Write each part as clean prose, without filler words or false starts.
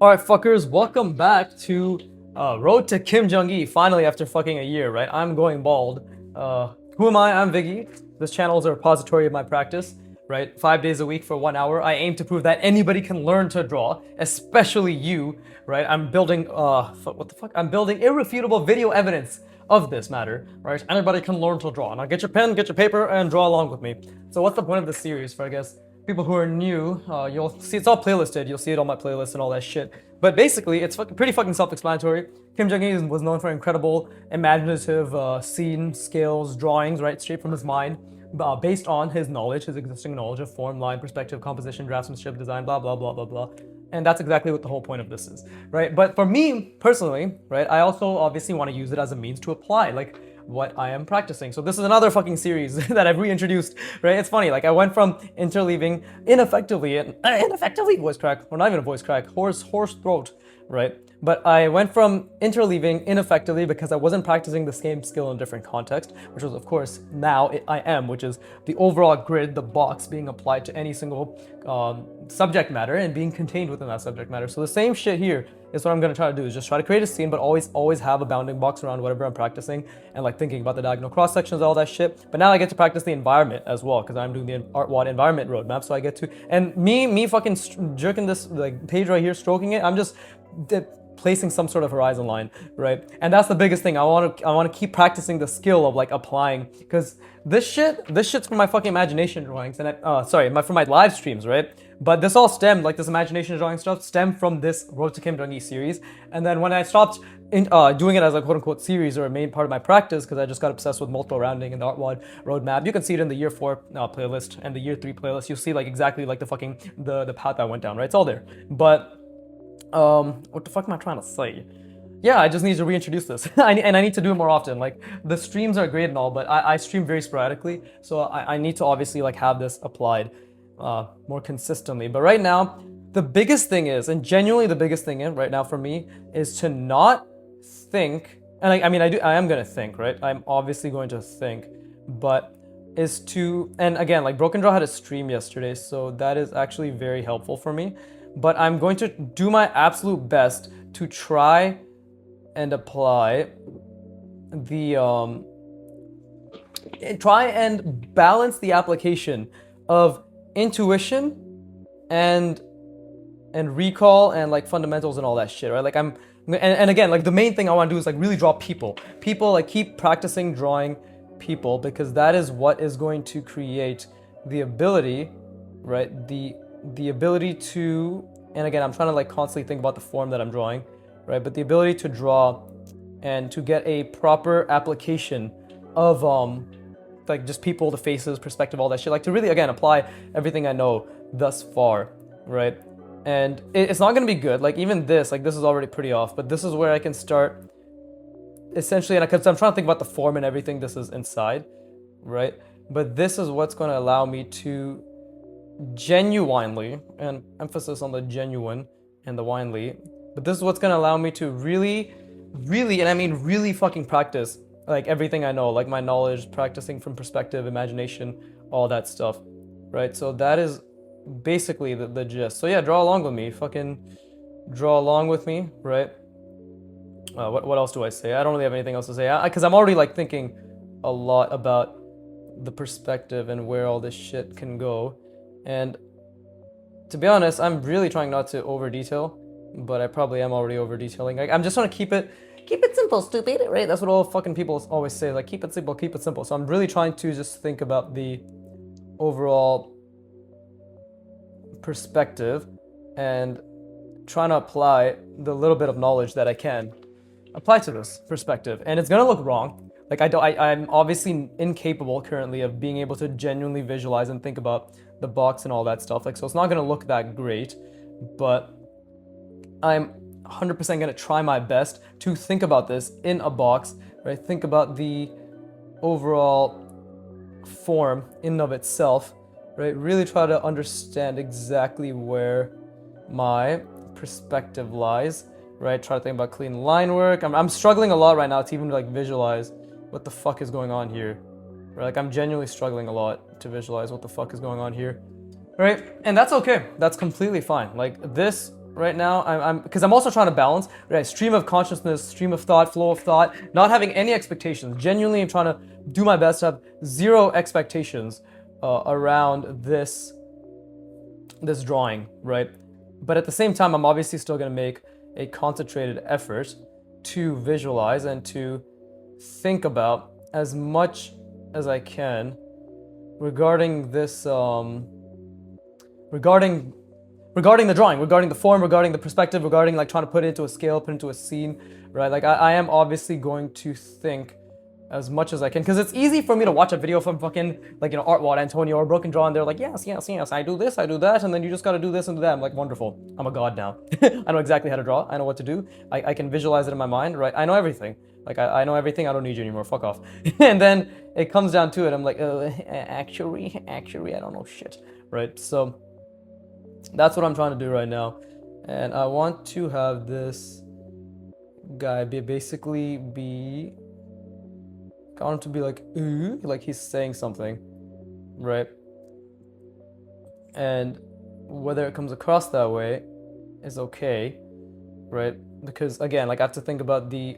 Alright, fuckers, welcome back to Road to Kim Jong-gi. Finally, after fucking a year, right? I'm going bald. Who am I? I'm Viggy. This channel is a repository of my practice, right? 5 days a week for 1 hour. I aim to prove that anybody can learn to draw, especially you, right? I'm building, what the fuck? I'm building irrefutable video evidence of this matter, right? Anybody can learn to draw. Now get your pen, get your paper, and draw along with me. So what's the point of this series for, I guess, people who are new? You'll see it's all playlisted. You'll see it on my playlist and all that shit. But basically, it's pretty fucking self-explanatory. Kim Jong-un was known for incredible imaginative scene skills, drawings, right, straight from his mind, based on his knowledge, his existing knowledge of form, line, perspective, composition, draftsmanship, design, blah, blah, blah, blah, blah. And that's exactly what the whole point of this is, right? But for me, personally, right, I also obviously want to use it as a means to apply, like, what I am practicing. So this is another fucking series that I've reintroduced, right? It's funny, like I went from interleaving ineffectively and ineffectively voice crack, or not even a voice crack, hoarse throat, right? But I went from interleaving ineffectively because I wasn't practicing the same skill in a different context, which was of course now I am, which is the overall grid, the box being applied to any single subject matter and being contained within that subject matter. So the same shit here is what I'm gonna try to do, is just try to create a scene, but always have a bounding box around whatever I'm practicing and like thinking about the diagonal cross sections, all that shit. But now I get to practice the environment as well because I'm doing the ArtWad environment roadmap. So I get to, and me fucking jerking this like page right here, stroking it. I'm just placing some sort of horizon line, right? And that's the biggest thing. I want to keep practicing the skill of like applying, because this shit's from my fucking imagination drawings and from my live streams, right? But this all stemmed, like this imagination drawing stuff stemmed from this Road to Kim Jong-gi series. And then when I stopped doing it as a quote-unquote series or a main part of my practice, because I just got obsessed with multiple rounding and the ArtWad roadmap, you can see it in the year 4 playlist and the year 3 playlist. You'll see like exactly like the path I went down, right? It's all there. But what the fuck am I trying to say? Yeah, I just need to reintroduce this. And I need to do it more often. Like, the streams are great and all, but I stream very sporadically, so I need to obviously like have this applied more consistently. But right now, the biggest thing is, and genuinely the biggest thing right now for me, is to not think, and I am gonna think, right? I'm obviously going to think, but is to, and again, like Broken Draw had a stream yesterday, so that is actually very helpful for me. But I'm going to do my absolute best to try and apply the try and balance the application of intuition and recall and like fundamentals and all that shit, right? Like and again, like the main thing I want to do is like really draw people, like keep practicing drawing people, because that is what is going to create the ability, right? The ability to, and again, I'm trying to like constantly think about the form that I'm drawing, right? But the ability to draw and to get a proper application of like just people, the faces, perspective, all that shit, like to really again apply everything I know thus far, right? And it's not gonna be good. Like even this is already pretty off, but this is where I can start essentially, and because I'm trying to think about the form and everything, this is inside, right? But this is what's gonna allow me to genuinely, and emphasis on the genuine and the winely, but this is what's gonna allow me to really, and I mean really fucking practice like everything I know, like my knowledge, practicing from perspective, imagination, all that stuff, right? So that is basically the gist. So yeah, draw along with me, fucking draw along with me, right? What else do I say? I don't really have anything else to say, because I'm already like thinking a lot about the perspective and where all this shit can go. And to be honest, I'm really trying not to over detail, but I probably am already over detailing. Like, I'm just trying to keep it simple, stupid, right? That's what all fucking people always say, like keep it simple, keep it simple. So I'm really trying to just think about the overall perspective and trying to apply the little bit of knowledge that I can apply to this perspective. And it's gonna look wrong. Like I'm obviously incapable currently of being able to genuinely visualize and think about the box and all that stuff. Like, so it's not gonna look that great, but I'm 100% gonna try my best to think about this in a box, right? Think about the overall form in and of itself, right? Really try to understand exactly where my perspective lies, right? Try to think about clean line work. I'm struggling a lot right now to even like visualize what the fuck is going on here, right? Like I'm genuinely struggling a lot to visualize what the fuck is going on here, right? And that's okay. That's completely fine. Like this right now. Because I'm also trying to balance, right? Stream of consciousness, stream of thought, flow of thought, not having any expectations. Genuinely, I'm trying to do my best to have zero expectations around this drawing, right? But at the same time, I'm obviously still going to make a concentrated effort to visualize and to think about as much as I can regarding this, regarding the drawing, regarding the form, regarding the perspective, regarding like trying to put it into a scale, put it into a scene, right? Like I am obviously going to think as much as I can, because it's easy for me to watch a video from fucking like, you know, Artwad, Antonio, or Broken Draw, and they're like, yes, I do this, I do that, and then you just gotta do this and do that. I'm like, wonderful, I'm a god now. I know exactly how to draw, I know what to do, I can visualize it in my mind, right? I know everything. Like, I know everything, I don't need you anymore, fuck off. And then it comes down to it, I'm like, actually, I don't know shit, right? So that's what I'm trying to do right now. And I want to have this guy basically be, I want him to be like, ooh, like he's saying something, right? And whether it comes across that way is okay, right? Because again, like I have to think about the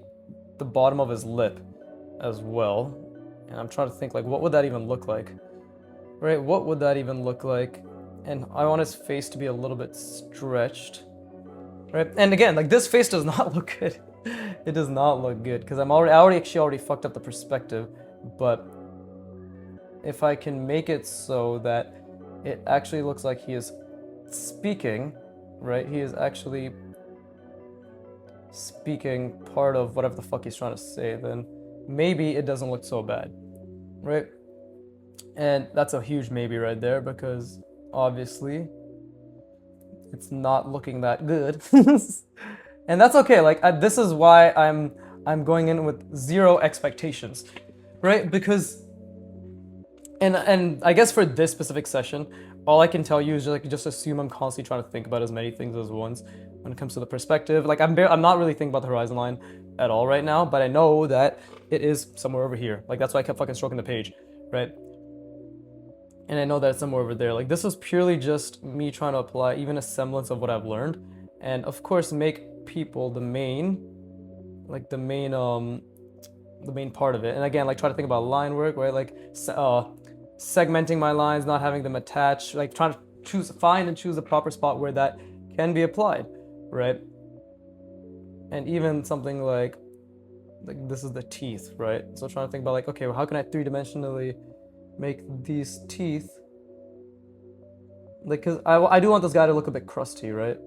bottom of his lip as well. And I'm trying to think like, what would that even look like? Right, what would that even look like? And I want his face to be a little bit stretched, right? And again, like this face does not look good. It does not look good because I already fucked up the perspective. But if I can make it so that it actually looks like he is speaking, right? He is actually speaking part of whatever the fuck he's trying to say, then maybe it doesn't look so bad, right? And that's a huge maybe right there, because obviously it's not looking that good. And that's okay. Like this is why I'm going in with zero expectations, right? Because and I guess for this specific session, all I can tell you is just assume I'm constantly trying to think about as many things as once when it comes to the perspective. Like I'm not really thinking about the horizon line at all right now, but I know that it is somewhere over here. Like that's why I kept fucking stroking the page, right? And I know that it's somewhere over there. Like this was purely just me trying to apply even a semblance of what I've learned, and of course make people the main part of it. And again, like try to think about line work, right? Like segmenting my lines, not having them attached, like trying to find and choose the proper spot where that can be applied, right? And even something like this is the teeth, right? So trying to think about like, okay, well, how can I three-dimensionally make these teeth, like, because I do want this guy to look a bit crusty, right?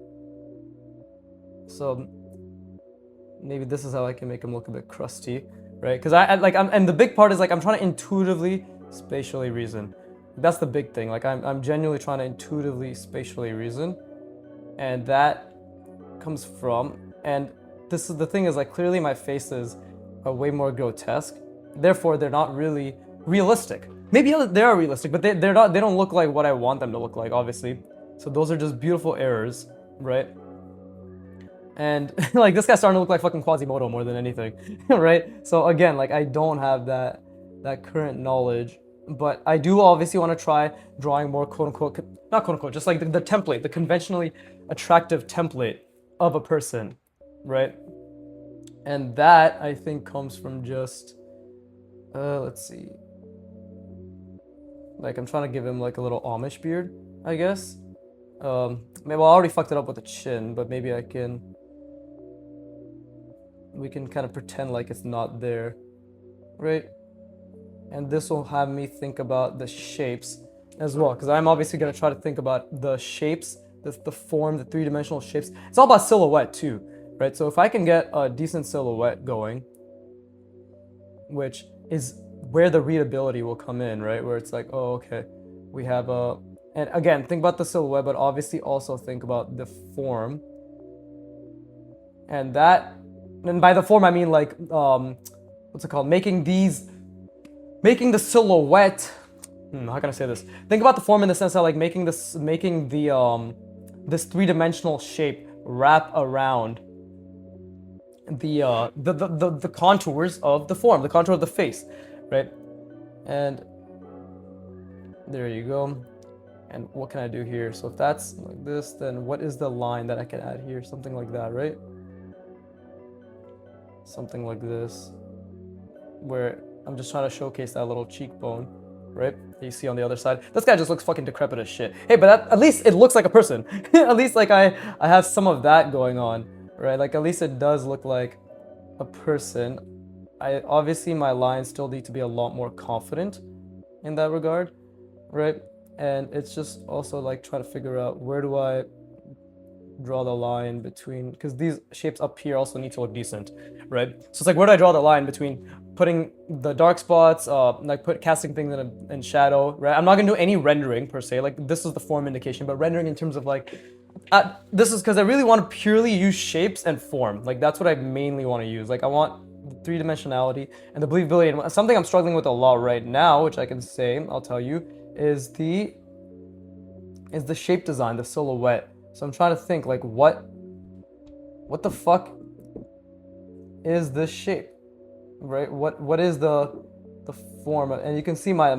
So maybe this is how I can make him look a bit crusty, right? Because and the big part is like I'm trying to intuitively spatially reason. That's the big thing. Like I'm genuinely trying to intuitively spatially reason, and that comes from, and this is the thing, is like clearly my faces are way more grotesque, therefore they're not really realistic. Maybe they are realistic, but they're not. They don't look like what I want them to look like, obviously. So those are just beautiful errors, right? And like this guy's starting to look like fucking Quasimodo more than anything, right? So again, like I don't have that current knowledge, but I do obviously want to try drawing more quote unquote, not quote unquote, just like the template, the conventionally attractive template of a person, right? And that I think comes from just, let's see. Like I'm trying to give him like a little Amish beard, I guess. Maybe I already fucked it up with the chin, but maybe we can kind of pretend like it's not there, right? And this will have me think about the shapes as well, because I'm obviously gonna try to think about the shapes, the form, the three-dimensional shapes. It's all about silhouette too, right? So if I can get a decent silhouette going, which is where the readability will come in, right? Where it's like, oh, okay, we have and again, think about the silhouette, but obviously also think about the form. And by the form, I mean like, what's it called? Making the silhouette, how can I say this? Think about the form in the sense that like making this three-dimensional shape wrap around the contours of the form, the contour of the face, right? And there you go. And what can I do here? So if that's like this, then what is the line that I can add here? Something like that, right? Something like this, where I'm just trying to showcase that little cheekbone, right? That you see on the other side. This guy just looks fucking decrepit as shit. Hey, but at least it looks like a person. At least like I have some of that going on, right? Like at least it does look like a person. Obviously my lines still need to be a lot more confident in that regard, right? And it's just also like trying to figure out where do I draw the line between, because these shapes up here also need to look decent, right? So it's like, where do I draw the line between putting the dark spots, like casting things in shadow, right? I'm not gonna do any rendering per se, like this is the form indication, but rendering in terms of like, this is because I really want to purely use shapes and form. Like that's what I mainly want to use. Like I want three-dimensionality and the believability. And something I'm struggling with a lot right now, which I can say, I'll tell you, is the shape design, the silhouette. So I'm trying to think like what the fuck is this shape, right? What is the form? And you can see my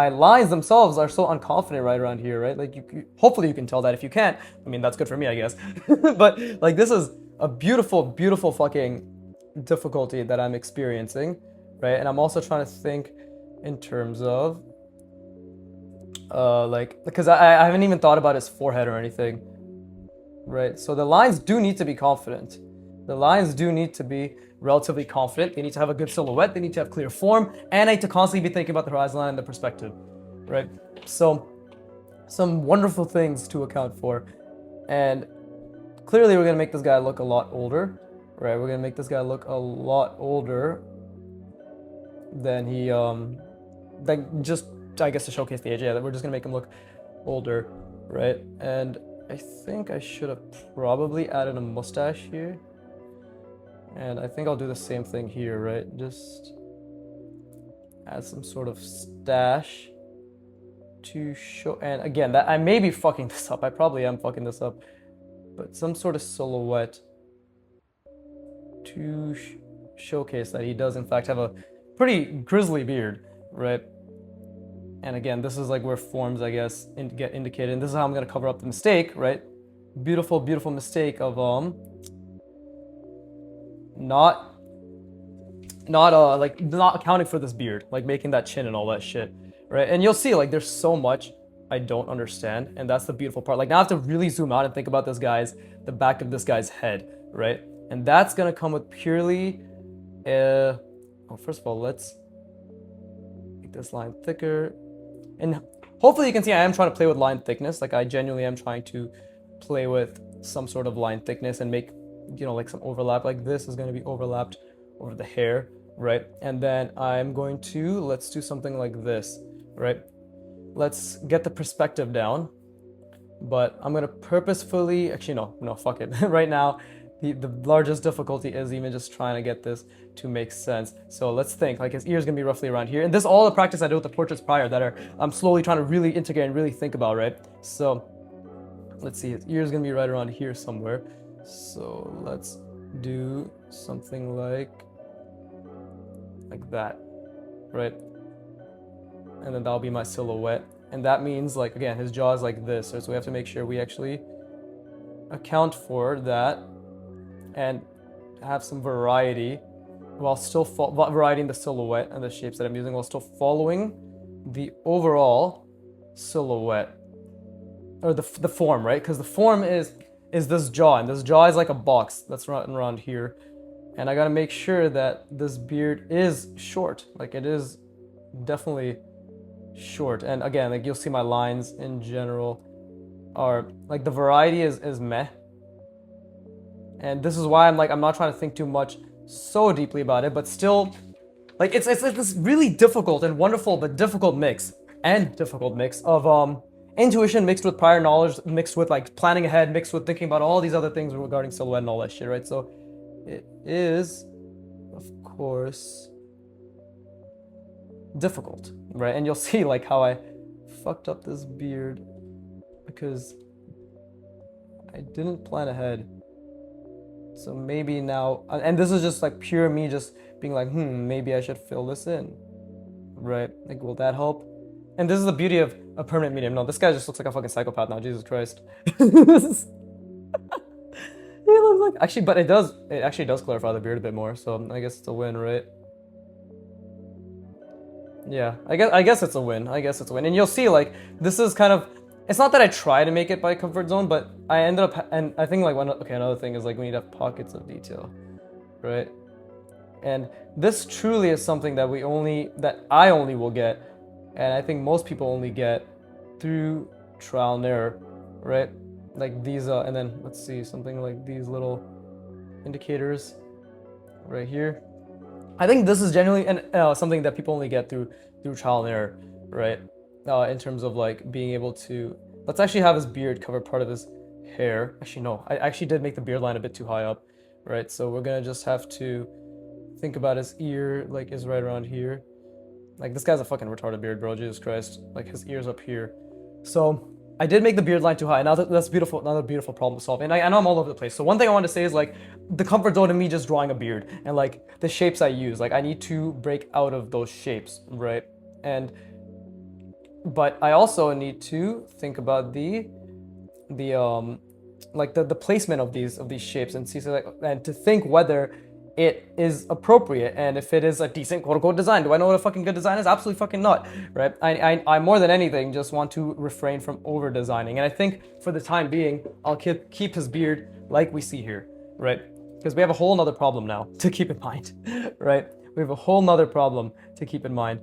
lines themselves are so unconfident right around here, right? Like hopefully you can tell that. If you can't, I mean that's good for me, I guess. But like this is a beautiful fucking difficulty that I'm experiencing, right? And I'm also trying to think in terms of like, because I haven't even thought about his forehead or anything, right? So the lines do need to be confident. The lines do need to be relatively confident. They need to have a good silhouette. They need to have clear form, and I need to constantly be thinking about the horizon line and the perspective, right? So some wonderful things to account for, and clearly we're gonna make this guy look a lot older, right? We're gonna make this guy look a lot older than he like just, I guess, to showcase the age. Yeah, we're just gonna make him look older, right? And I think I should have probably added a mustache here. And I think I'll do the same thing here, right? Just add some sort of stash to show, and again, that I may be fucking this up. I probably am fucking this up, but some sort of silhouette to showcase that he does in fact have a pretty grisly beard, right? And again, this is like where forms, I guess, get indicated. And this is how I'm gonna cover up the mistake, right? Beautiful mistake of not accounting for this beard, like making that chin and all that shit, right? And you'll see like there's so much I don't understand, and that's the beautiful part. Like now I have to really zoom out and think about the back of this guy's head, right? And that's gonna come with purely first of all, let's make this line thicker. And hopefully you can see I am trying to play with line thickness. Like I genuinely am trying to play with some sort of line thickness and make, you know, like some overlap. Like this is going to be overlapped over the hair, right? And then I'm going to, let's do something like this, right? Let's get the perspective down, but I'm going to purposefully, actually no, fuck it. Right now, the largest difficulty is even just trying to get this to make sense. So let's think, like his ear's gonna be roughly around here. And this is all the practice I did with the portraits prior that I'm slowly trying to really integrate and really think about, right? So let's see, his ear's gonna be right around here somewhere. So let's do something like that, right? And then that'll be my silhouette. And that means, like, again, his jaw is like this. So we have to make sure we actually account for that and have some variety while still variety in the silhouette and the shapes that I'm using, while still following the overall silhouette or the form, right? Because the form is this jaw, and this jaw is like a box that's around here, and I gotta make sure that this beard is short. Like it is definitely short. And again, like you'll see my lines in general are like the variety is meh. And this is why I'm not trying to think too much so deeply about it, but still, like it's this really difficult and wonderful but difficult mix of intuition mixed with prior knowledge, mixed with like planning ahead, mixed with thinking about all these other things regarding silhouette and all that shit, right? So it is, of course, difficult, right? And you'll see like how I fucked up this beard because I didn't plan ahead. So maybe now, and this is just like pure me just being like, maybe I should fill this in, right? Like, will that help? And this is the beauty of a permanent medium. No, this guy just looks like a fucking psychopath now. Jesus Christ. He looks like actually, but it actually does clarify the beard a bit more. So I guess it's a win, right? Yeah, I guess it's a win. I guess it's a win. And you'll see, like, this is kind of, it's not that I try to make it by comfort zone, but I ended up, and I think like another thing is like we need to have pockets of detail, right? And this truly is something that I only will get, and I think most people only get through trial and error, right? Like these, and then let's see, something like these little indicators right here. I think this is generally something that people only get through trial and error, right? In terms of like being able to, let's actually have his beard cover part of his hair. Actually, no, I actually did make the beard line a bit too high up, right? So we're gonna just have to think about his ear, like is right around here. Like this guy's a fucking retarded beard, bro. Jesus Christ, like his ear's up here. So I did make the beard line too high. Now that's beautiful, another beautiful problem to solve. And I know I'm all over the place. So one thing I want to say is like the comfort zone of me just drawing a beard and like the shapes I use. Like I need to break out of those shapes, right? But I also need to think about the placement of these shapes and see and to think whether it is appropriate and if it is a decent quote-unquote design. Do I know what a fucking good design is? Absolutely fucking not, right? I more than anything just want to refrain from over-designing, and I think for the time being I'll keep his beard like we see here, right? Because we have a whole nother problem now to keep in mind, right? We have a whole nother problem to keep in mind.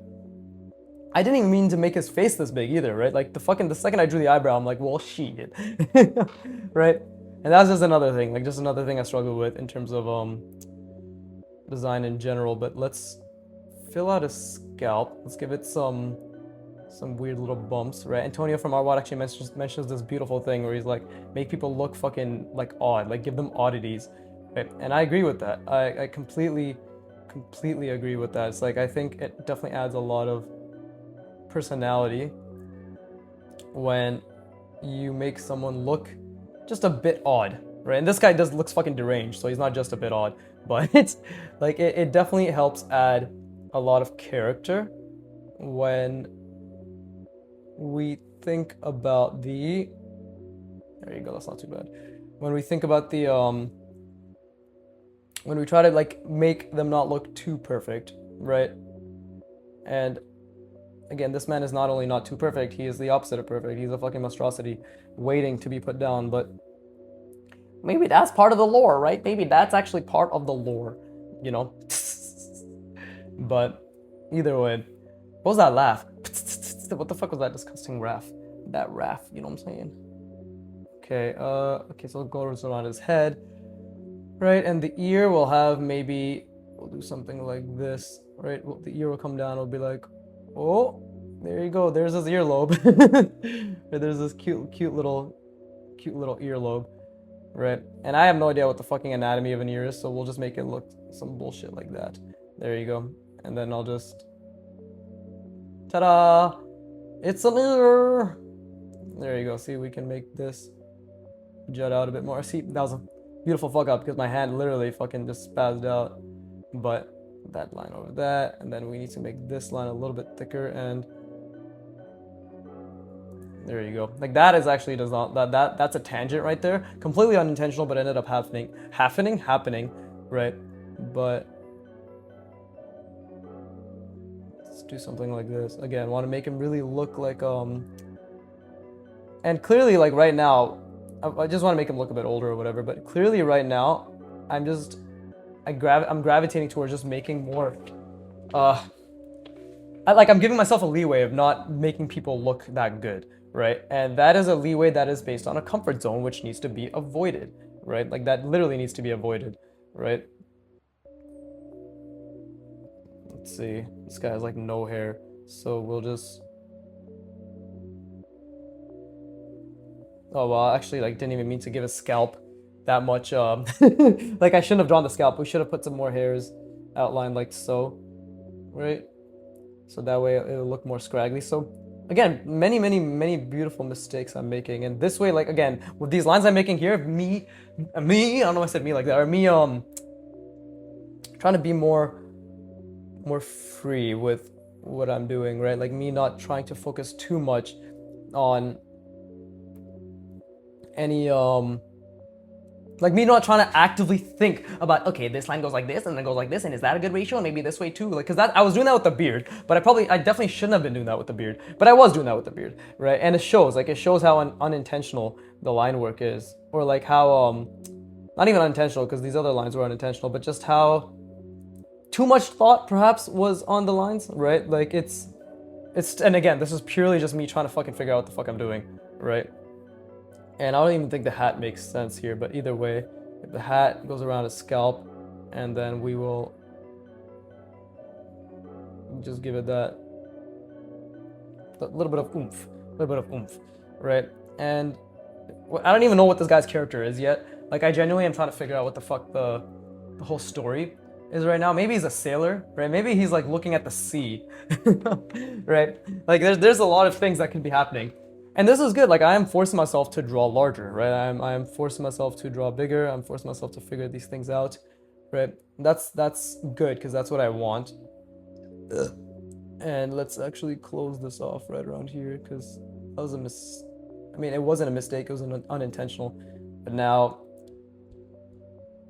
I didn't even mean to make his face this big either, right? Like the second I drew the eyebrow, I'm like, well, shit, right? And that's just another thing, like just another thing I struggle with in terms of design in general. But let's fill out his scalp. Let's give it some weird little bumps, right? Antonio from Arwad actually mentions this beautiful thing where he's like, make people look fucking like odd, like give them oddities, right? And I agree with that. I completely agree with that. It's like I think it definitely adds a lot of personality when you make someone look just a bit odd, right? And this guy looks fucking deranged, so he's not just a bit odd, but it's like it definitely helps add a lot of character when we think about the, there you go, that's not too bad. When we think about the when we try to like make them not look too perfect, right? And again, this man is not only not too perfect, he is the opposite of perfect. He's a fucking monstrosity waiting to be put down, but maybe that's part of the lore, right? Maybe that's actually part of the lore, you know? But either way, what was that laugh? What the fuck was that disgusting raff? That raff, you know what I'm saying? Okay, okay, so it goes around his head, right? And the ear will have maybe, we'll do something like this, right? Well, the ear will come down, it'll be like, oh, there you go. There's his earlobe. There's this cute little earlobe, right? And I have no idea what the fucking anatomy of an ear is, so we'll just make it look some bullshit like that. There you go. And then I'll just, ta-da! It's an ear. There you go. See, we can make this jut out a bit more. See, that was a beautiful fuck up because my hand literally fucking just spazzed out, but that line over that, and then we need to make this line a little bit thicker, and there you go. Like that is actually does not that's a tangent right there, completely unintentional, but ended up happening, right? But let's do something like this again. Want to make him really look like and clearly like right now, I just want to make him look a bit older or whatever. But clearly right now, I'm gravitating towards just making more, I'm giving myself a leeway of not making people look that good, right? And that is a leeway that is based on a comfort zone, which needs to be avoided, right? Like that literally needs to be avoided, right? Let's see, this guy has like no hair, so we'll just, oh well, actually like didn't even mean to give a scalp that much, like I shouldn't have drawn the scalp. We should have put some more hairs outlined like so, right? So that way it'll look more scraggly. So again, many beautiful mistakes I'm making. And this way, like again, with these lines I'm making here, me, I don't know why I said me like that, or me trying to be more free with what I'm doing, right? Like me not trying to focus too much on any like me not trying to actively think about, okay, this line goes like this and then goes like this, and is that a good ratio? And maybe this way too. Like, cause that I was doing that with the beard, but I definitely shouldn't have been doing that with the beard, but I was doing that with the beard, right? And it shows how unintentional the line work is, or like how not even unintentional, because these other lines were unintentional, but just how too much thought perhaps was on the lines, right? Like it's, and again, this is purely just me trying to fucking figure out what the fuck I'm doing, right? And I don't even think the hat makes sense here, but either way, if the hat goes around his scalp, and then we will just give it that little bit of oomph, right? And I don't even know what this guy's character is yet. Like, I genuinely am trying to figure out what the fuck the whole story is right now. Maybe he's a sailor, right? Maybe he's like looking at the sea, right? Like, there's a lot of things that can be happening. And this is good. Like, I am forcing myself to draw larger, right? I am forcing myself to draw bigger. I'm forcing myself to figure these things out, right? That's good, because that's what I want. And let's actually close this off right around here, because that was I mean, it wasn't a mistake. It was unintentional. But now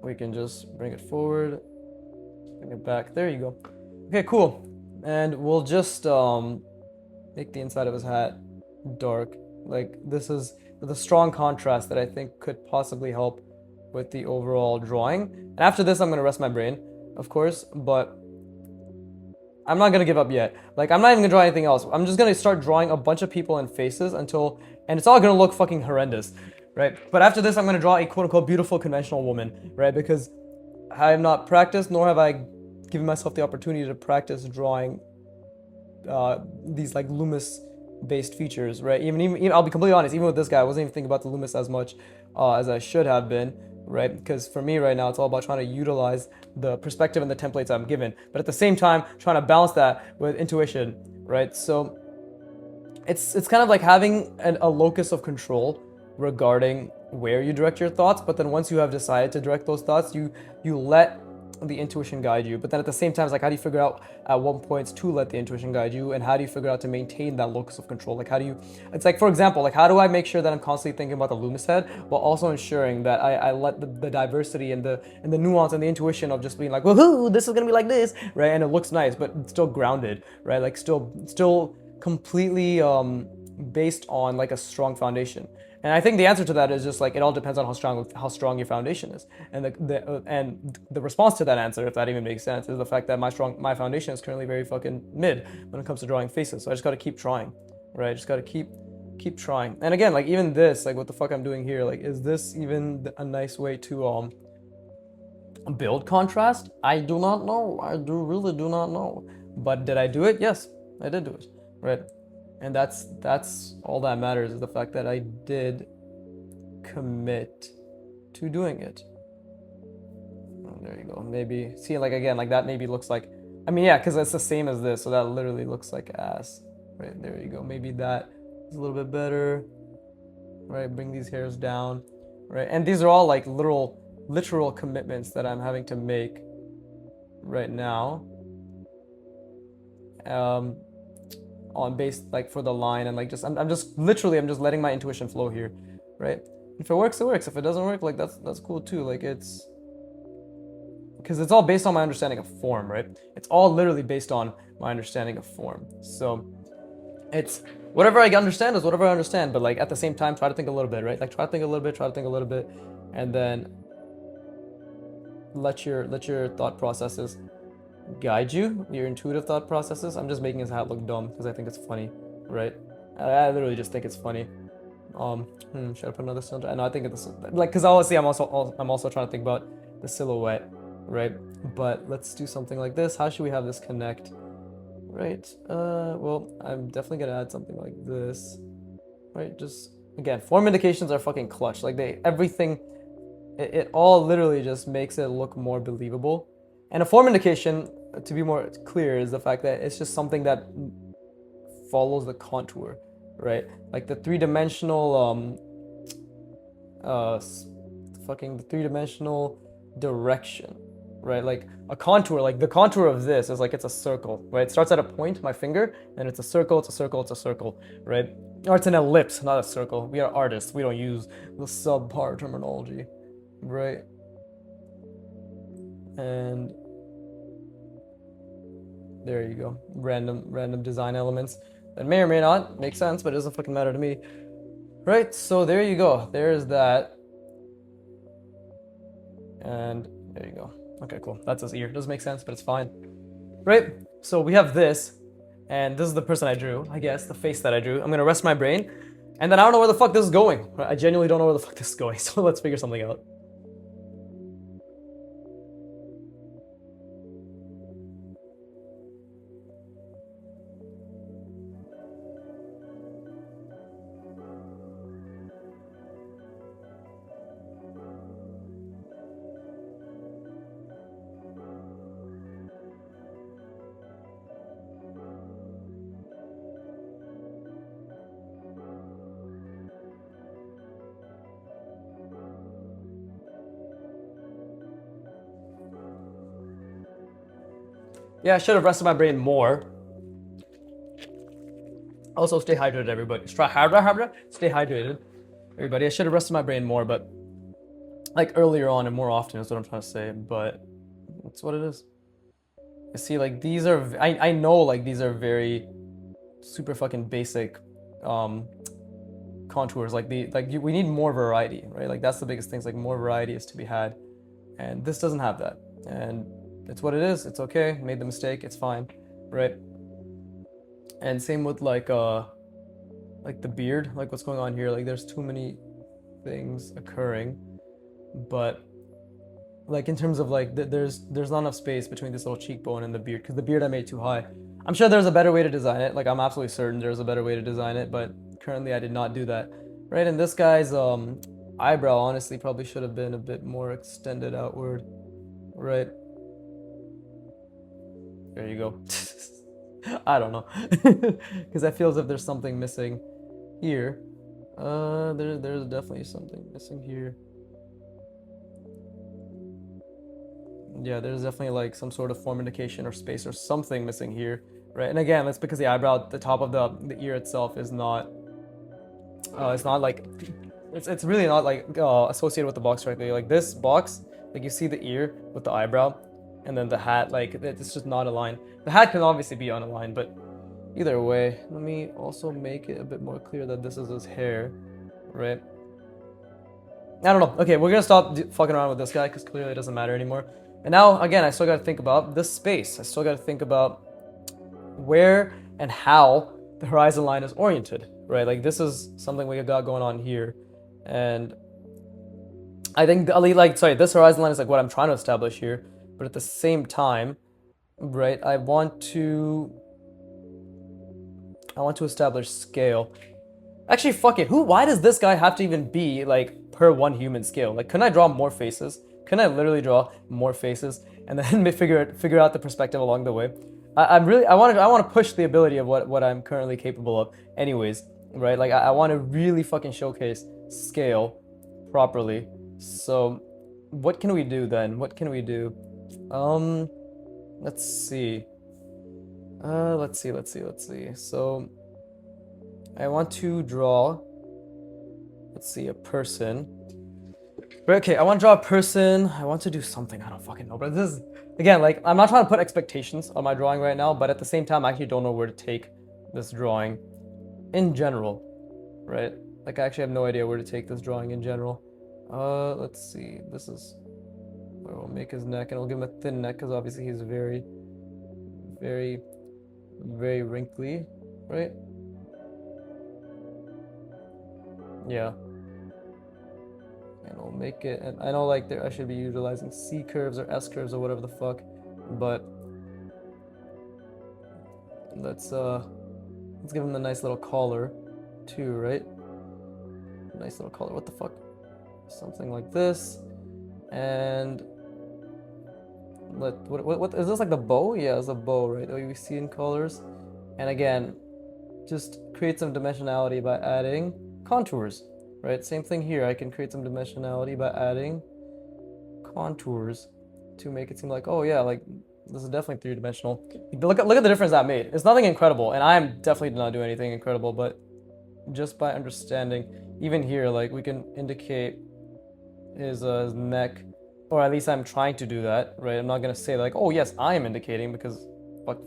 we can just bring it forward, bring it back. There you go. Okay, cool. And we'll just make the inside of his hat dark. Like, this is the strong contrast that I think could possibly help with the overall drawing. And after this, I'm gonna rest my brain, of course, but I'm not gonna give up yet. Like, I'm not even gonna draw anything else. I'm just gonna start drawing a bunch of people and faces and it's all gonna look fucking horrendous, right? But after this, I'm gonna draw a quote-unquote beautiful conventional woman, right? Because I have not practiced, nor have I given myself the opportunity to practice drawing these like Loomis based features, right? Even I'll be completely honest, even with this guy, I wasn't even thinking about the Loomis as much as I should have been, right? Because for me right now, it's all about trying to utilize the perspective and the templates I'm given, but at the same time, trying to balance that with intuition, right? So it's kind of like having a locus of control regarding where you direct your thoughts, but then once you have decided to direct those thoughts, you let the intuition guide you. But then at the same time, it's like, how do you figure out at what points to let the intuition guide you, and how do you figure out to maintain that locus of control? Like, it's like, for example, like, how do I make sure that I'm constantly thinking about the Loomis head while also ensuring that I let the diversity and the nuance and the intuition of just being like, woohoo, this is gonna be like this, right? And it looks nice, but it's still grounded, right? Like, still completely based on like a strong foundation. And I think the answer to that is just like, it all depends on how strong your foundation is. And the response to that answer, if that even makes sense, is the fact that my foundation is currently very fucking mid when it comes to drawing faces. So I just got to keep trying, right? I just got to keep trying. And again, like, even this, like, what the fuck I'm doing here, like, is this even a nice way to build contrast? I do not know. I really do not know. But did I do it? Yes, I did do it, right? And that's all that matters, is the fact that I did commit to doing it. Oh, there you go. Maybe, see, like, again, like, that maybe looks like, I mean, yeah, because it's the same as this, so that literally looks like ass. Right, there you go. Maybe that is a little bit better. Right, bring these hairs down. Right, and these are all like literal commitments that I'm having to make right now. On base, like, for the line, and like, I'm just letting my intuition flow here, right? If it works, it works. If it doesn't work, like, that's cool too. Like, it's because it's all based on my understanding of form, right? It's all literally based on my understanding of form. So it's whatever I understand is whatever I understand, but like, at the same time, try to think a little bit, right? Like, try to think a little bit, and then let your thought processes guide you, your intuitive thought processes. I'm just making his hat look dumb because I think it's funny, right? I literally just think it's funny. Should I put another cylinder? No, I think it's like, because obviously I'm also trying to think about the silhouette, right? But let's do something like this. How should we have this connect, right? Well, I'm definitely gonna add something like this, right? Just, again, form indications are fucking clutch. Like, it all literally just makes it look more believable. And a form indication, to be more clear, is the fact that it's just something that follows the contour, right? Like, the three-dimensional the three-dimensional direction, right? Like a contour, like the contour of this is like it's a circle, right? It starts at a point, my finger, and it's a circle, it's a circle, it's a circle, right? Or it's an ellipse, not a circle. We are artists. We don't use the subpar terminology, right? And there you go. Random design elements that may or may not make sense, but it doesn't fucking matter to me. Right, so there you go. There's that. And there you go. Okay, cool. That's his ear. Doesn't make sense, but it's fine. Right, so we have this, and this is the person I drew, I guess, the face that I drew. I'm gonna rest my brain, and then I don't know where the fuck this is going. I genuinely don't know where the fuck this is going, so let's figure something out. Yeah, I should have rested my brain more. Also, stay hydrated, everybody. Stay hydrated, everybody. I should have rested my brain more, but like earlier on and more often is what I'm trying to say. But that's what it is. You see, like these are I know like these are very super fucking basic contours. Like we need more variety, right? Like that's the biggest thing. It's like more variety is to be had, and this doesn't have that. And it's what it is. It's okay. Made the mistake. It's fine, right? And same with like the beard. Like what's going on here? Like there's too many things occurring, but like in terms of like there's not enough space between this little cheekbone and the beard because the beard I made too high. I'm sure there's a better way to design it. Like I'm absolutely certain there's a better way to design it, but currently I did not do that. Right, and this guy's eyebrow honestly probably should have been a bit more extended outward. Right. There you go. I don't know, because I feel as if there's something missing here. There's definitely something missing here. Yeah, there's definitely like some sort of form indication or space or something missing here, right? And again, that's because the eyebrow at the top of the ear itself is not, it's not like, it's really not like associated with the box directly. Like this box, like you see the ear with the eyebrow, and then the hat, like it's just not aligned. The hat can obviously be unaligned, but either way, let me also make it a bit more clear that this is his hair, right? I don't know. Okay, we're gonna stop fucking around with this guy because clearly it doesn't matter anymore. And now, again, I still gotta think about this space. I still gotta think about where and how the horizon line is oriented, right? Like this is something we got going on here, and I think this horizon line is like what I'm trying to establish here, but at the same time, right, I want to establish scale. Actually, fuck it. Why does this guy have to even be like per one human scale? Like, can I draw more faces? Can I literally draw more faces and then figure out the perspective along the way? I want to push the ability of what I'm currently capable of. Anyways, right? Like I want to really fucking showcase scale properly. So, what can we do then? What can we do? Let's see. Let's see. So, I want to draw, let's see, a person. Okay, I want to draw a person. I want to do something. I don't fucking know. But this is, again, like, I'm not trying to put expectations on my drawing right now, but at the same time, I actually don't know where to take this drawing in general, right? Like, I actually have no idea where to take this drawing in general. Let's see. This is where we'll make his neck, and we'll give him a thin neck, because obviously he's very, very, very wrinkly, right? Yeah. And we'll make it, and I know like I should be utilizing C curves or S curves or whatever the fuck, but let's give him a nice little collar too, right? Nice little collar. What the fuck? Something like this. And what is this, like the bow? Yeah, it's a bow, right? That we see in colors. And again, just create some dimensionality by adding contours, right? Same thing here. I can create some dimensionality by adding contours to make it seem like, oh yeah, like this is definitely three-dimensional. Look at the difference that made. It's nothing incredible, and I am definitely did not do anything incredible, but just by understanding, even here, like we can indicate his neck, or at least I'm trying to do that, right? I'm not gonna say like, oh yes, I am indicating, because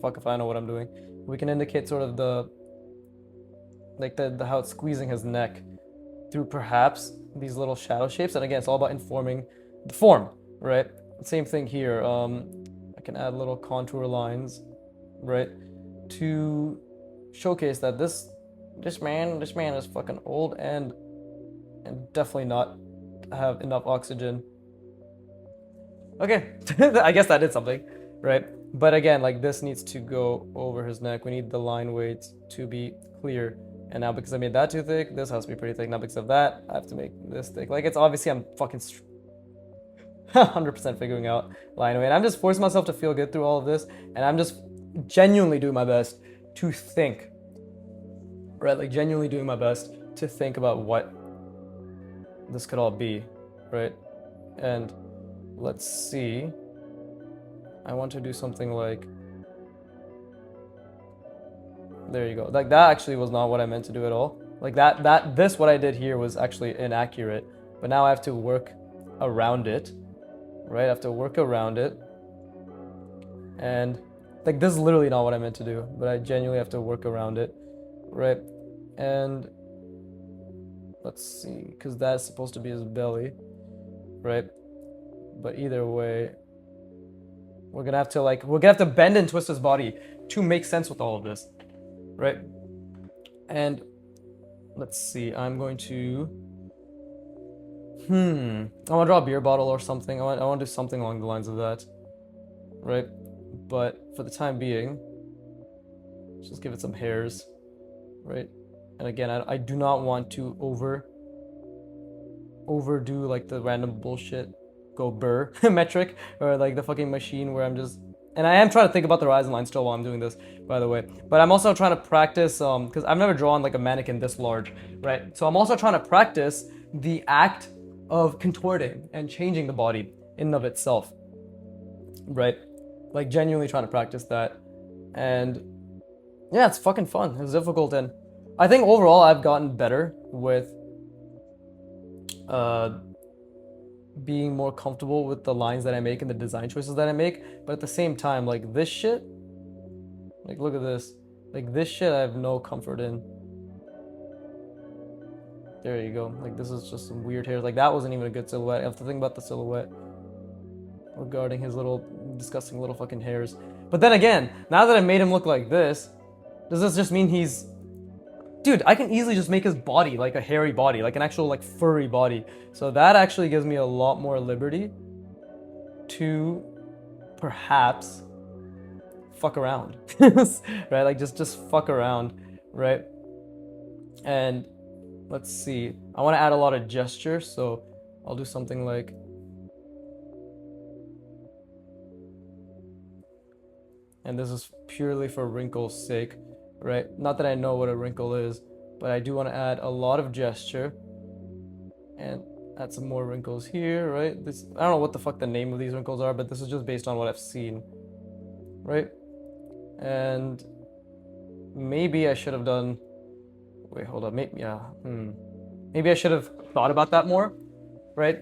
fuck if I know what I'm doing. We can indicate sort of the how it's squeezing his neck through perhaps these little shadow shapes, and again, it's all about informing the form, right? Same thing here. I can add little contour lines, right, to showcase that this man is fucking old and definitely not have enough oxygen. Okay, I guess that did something, right? But again, like this needs to go over his neck. We need the line weights to be clear. And now because I made that too thick, this has to be pretty thick. Now because of that, I have to make this thick. Like it's obviously I'm fucking 100% figuring out line weight. I'm just forcing myself to feel good through all of this, and I'm just genuinely doing my best to think, right? Like genuinely doing my best to think about what this could all be, right? And let's see. I want to do something like, there you go. Like that actually was not what I meant to do at all. Like what I did here was actually inaccurate, but now I have to work around it, right? I have to work around it. And like this is literally not what I meant to do, but I genuinely have to work around it, right? And let's see, because that's supposed to be his belly, right? But either way, we're gonna have to bend and twist his body to make sense with all of this, right? And let's see, I'm going to I want to draw a beer bottle or something. I want to do something along the lines of that, right? But for the time being, let's just give it some hairs, right? And again, I do not want to overdo like the random bullshit go burr metric, or like the fucking machine where I'm just, and I am trying to think about the horizon line still while I'm doing this, by the way. But I'm also trying to practice, because I've never drawn like a mannequin this large, right? So I'm also trying to practice the act of contorting and changing the body in and of itself, right? Like genuinely trying to practice that. And yeah, it's fucking fun. It's difficult, and I think overall I've gotten better with being more comfortable with the lines that I make and the design choices that I make. But at the same time, like this shit, like look at this, like this shit I have no comfort in. There you go. Like this is just some weird hairs. Like that wasn't even a good silhouette. I have to think about the silhouette regarding his little disgusting little fucking hairs. But then again, now that I made him look like this, does this just mean he's, dude, I can easily just make his body like a hairy body, like an actual like furry body. So that actually gives me a lot more liberty to perhaps fuck around, right? Like just fuck around, right? And let's see, I want to add a lot of gesture, so I'll do something like, and this is purely for wrinkle's sake, right? Not that I know what a wrinkle is, but I do want to add a lot of gesture and add some more wrinkles here, right? This, I don't know what the fuck the name of these wrinkles are, but this is just based on what I've seen, right? And maybe I should have done, wait, hold up, maybe, yeah, maybe I should have thought about that more, right?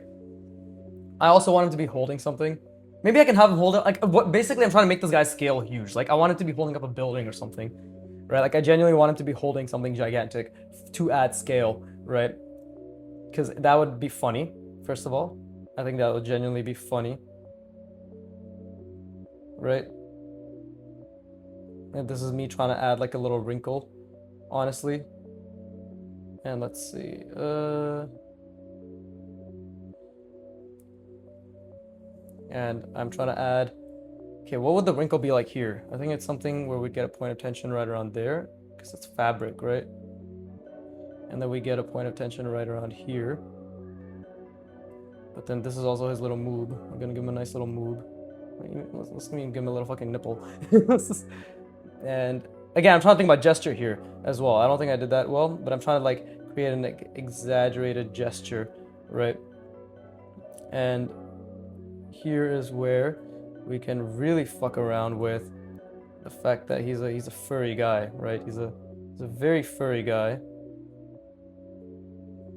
I also want him to be holding something. Maybe I can have him hold it, like, what, basically I'm trying to make this guy's scale huge. Like, I want him to be holding up a building or something, right? Like, I genuinely want him to be holding something gigantic to add scale, right? Because that would be funny, first of all. I think that would genuinely be funny, right? And this is me trying to add, like, a little wrinkle, honestly. And let's see, and I'm trying to add, okay, what would the wrinkle be like here? I think it's something where we get a point of tension right around there, because it's fabric, right? And then we get a point of tension right around here. But then this is also his little moob. I'm gonna give him a nice little moob. Let's give him a little fucking nipple. And again, I'm trying to think about gesture here as well. I don't think I did that well, but I'm trying to like create an exaggerated gesture, right? And here is where we can really fuck around with the fact that he's a furry guy, right? He's a very furry guy.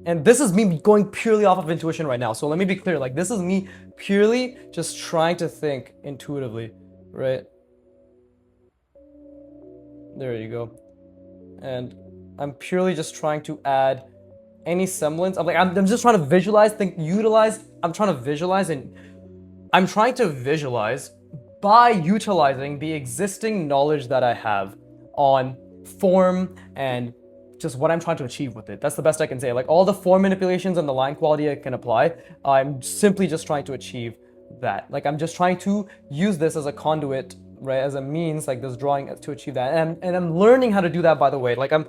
And this is me going purely off of intuition right now. So let me be clear, like this is me purely just trying to think intuitively, right? There you go. And I'm purely just trying to add any semblance. I'm just trying to visualize, I'm trying to visualize and I'm trying to visualize by utilizing the existing knowledge that I have on form and just what I'm trying to achieve with it. That's the best I can say. Like all the form manipulations and the line quality I can apply, I'm simply just trying to achieve that. Like I'm just trying to use this as a conduit, right, as a means, like this drawing to achieve that. And I'm learning how to do that, by the way. Like I'm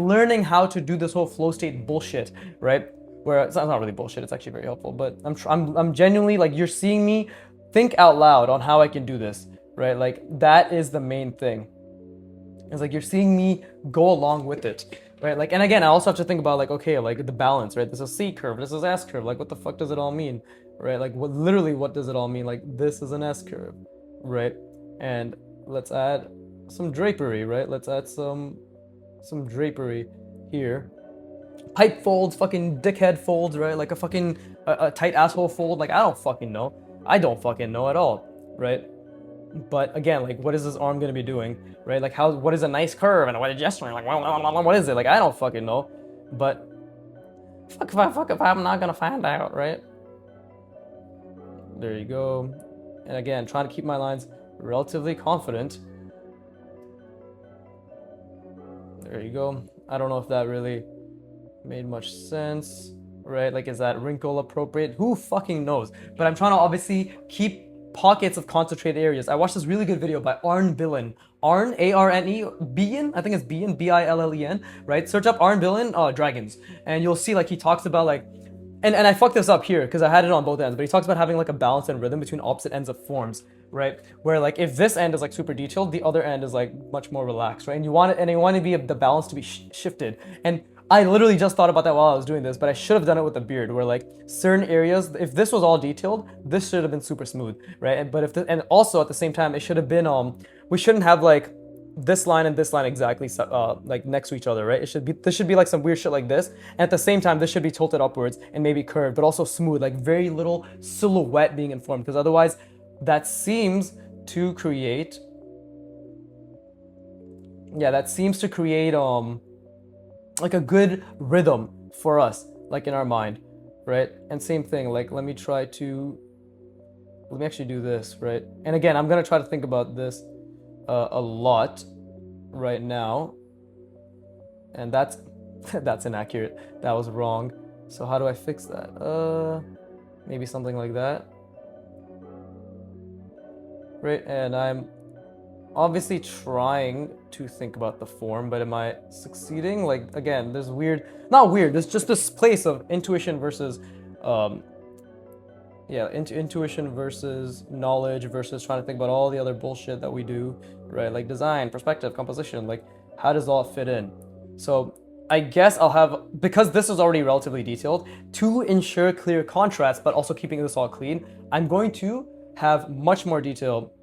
learning how to do this whole flow state bullshit, right? Where it's not really bullshit, it's actually very helpful, but I'm genuinely, like, you're seeing me think out loud on how I can do this, right? Like that is the main thing. It's like you're seeing me go along with it, right? Like, and again, I also have to think about like, okay, like the balance, right? This is C curve, this is S curve. Like, what the fuck does it all mean, right? Like, what does it all mean? Like, this is an S curve, right? And let's add some drapery, right? Let's add some drapery here. Pipe folds, fucking dickhead folds, right? Like a fucking a tight asshole fold. Like, I don't fucking know. I don't fucking know at all, right? But again, like, what is this arm gonna be doing, right? Like, what is a nice curve and what is gesturing? Like, what is it? Like, I don't fucking know. But fuck if I'm not gonna find out, right? There you go. And again, trying to keep my lines relatively confident. There you go. I don't know if that really made much sense, right? Like, is that wrinkle appropriate? Who fucking knows? But I'm trying to obviously keep pockets of concentrated areas. I watched this really good video by Arne Billen. Arne, A-R-N-E, Billen, I think it's Billen, B-I-L-L-E-N, right? Search up Arne Billen, dragons. And you'll see, like, he talks about, like, and I fucked this up here because I had it on both ends, but he talks about having, like, a balance and rhythm between opposite ends of forms, right? Where, like, if this end is, like, super detailed, the other end is, like, much more relaxed, right? And you want the balance to be shifted. And I literally just thought about that while I was doing this, but I should have done it with the beard, where like certain areas, if this was all detailed, this should have been super smooth, right? And also at the same time, it should have been we shouldn't have like this line and this line exactly like next to each other, right? This should be like some weird shit like this, and at the same time, this should be tilted upwards and maybe curved, but also smooth, like very little silhouette being informed, because otherwise, that seems to create like a good rhythm for us, like in our mind, right? And same thing, like let me actually do this, right? And again, I'm gonna try to think about this a lot right now, and that's that's inaccurate. That was wrong. So how do I fix that? Maybe something like that, right? And I'm obviously trying to think about the form, but am I succeeding? Like, again, there's there's just this place of intuition versus intuition versus knowledge versus trying to think about all the other bullshit that we do, right? Like design, perspective, composition, like how does all fit in? So I guess I'll have, because this is already relatively detailed, to ensure clear contrast but also keeping this all clean, I'm going to have much more detail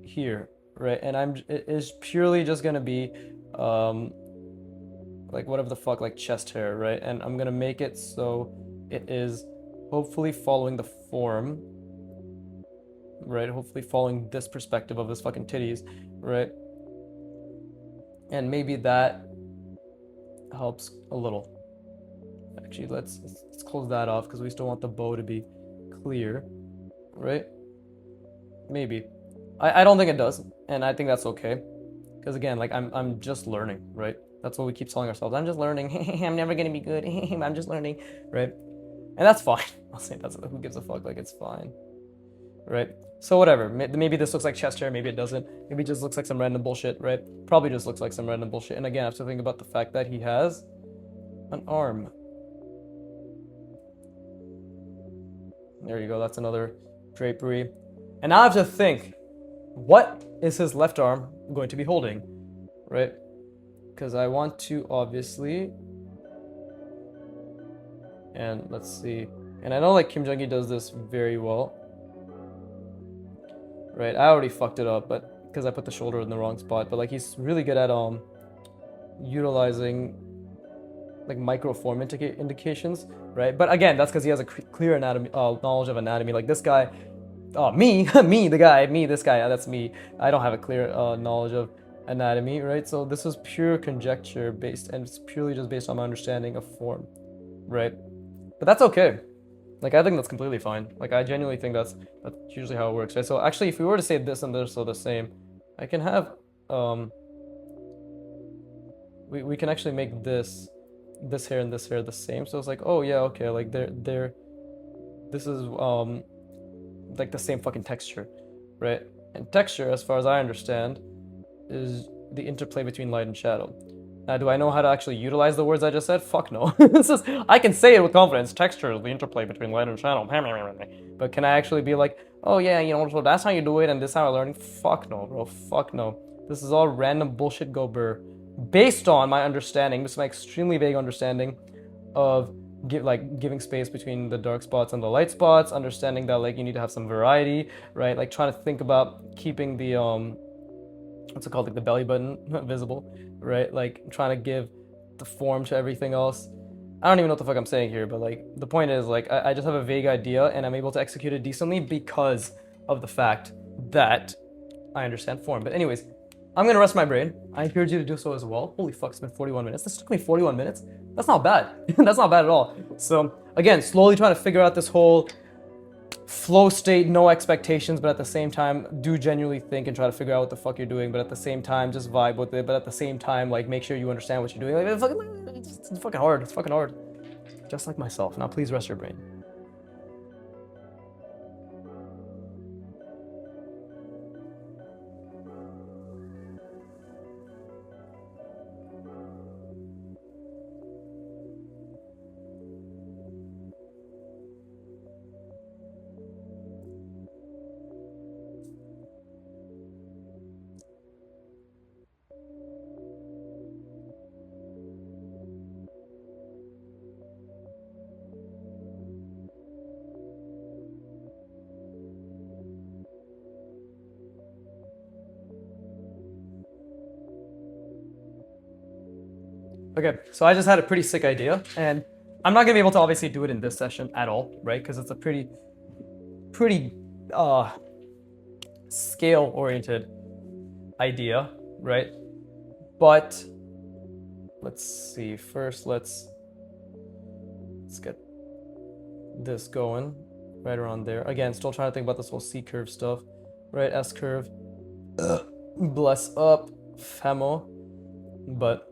here, right? And it is purely just gonna be like whatever the fuck, like chest hair, right? And I'm gonna make it so it is hopefully following the form, right? Hopefully following this perspective of this fucking titties, right? And maybe that helps a little. Actually, let's close that off because we still want the bow to be clear, right? Maybe. I don't think it does, and I think that's okay, because again, like I'm just learning, right? That's what we keep telling ourselves. I'm just learning. I'm never gonna be good. I'm just learning, right? And that's fine. I'll say who gives a fuck? Like, it's fine, right? So whatever. Maybe this looks like chest hair. Maybe it doesn't. Maybe it just looks like some random bullshit, right? Probably just looks like some random bullshit. And again, I have to think about the fact that he has an arm. There you go. That's another drapery. And now I have to think, what is his left arm going to be holding, right? Because I want to obviously, and let's see, and I know like Kim Jung-gi does this very well. right? I already fucked it up, but because I put the shoulder in the wrong spot. But like he's really good at utilizing like microform indications, right? But again, that's because he has a clear anatomy knowledge of anatomy. Like this guy, me, this guy, that's me. I don't have a clear knowledge of anatomy, right? So this is pure conjecture based, and it's purely just based on my understanding of form, right? But that's okay. Like I think that's completely fine. Like I genuinely think that's usually how it works, right? So actually, if we were to say this and this are the same, I can have we can actually make this hair and this hair the same. So it's like, oh yeah, okay, like they're this is like the same fucking texture, right? And texture, as far as I understand, is the interplay between light and shadow. Now, do I know how to actually utilize the words I just said? Fuck no. This is, I can say it with confidence. Texture is the interplay between light and shadow. But can I actually be like, oh yeah, you know, so that's how you do it and this is how I learn? Fuck no, bro. Fuck no. This is all random bullshit go burr. Based on my understanding, this is my extremely vague understanding of giving space between the dark spots and the light spots, understanding that like you need to have some variety, right? Like trying to think about keeping the what's it called, like the belly button visible, right? Like trying to give the form to everything else. I don't even know what the fuck I'm saying here, but like the point is like I just have a vague idea and I'm able to execute it decently because of the fact that I understand form. But anyways, I'm gonna rest my brain. I encourage you to do so as well. Holy fuck, it's been 41 minutes. This took me 41 minutes. That's not bad. That's not bad at all. So again, slowly trying to figure out this whole flow state, no expectations, but at the same time, do genuinely think and try to figure out what the fuck you're doing, but at the same time, just vibe with it, but at the same time, like, make sure you understand what you're doing. Like, it's fucking hard. It's fucking hard. Just like myself. Now, please rest your brain. Okay, so I just had a pretty sick idea, and I'm not gonna be able to obviously do it in this session at all, right? Because it's a pretty scale-oriented idea, right? But let's see. First, let's get this going right around there. Again, still trying to think about this whole C curve stuff, right? S curve. Bless up, famo. But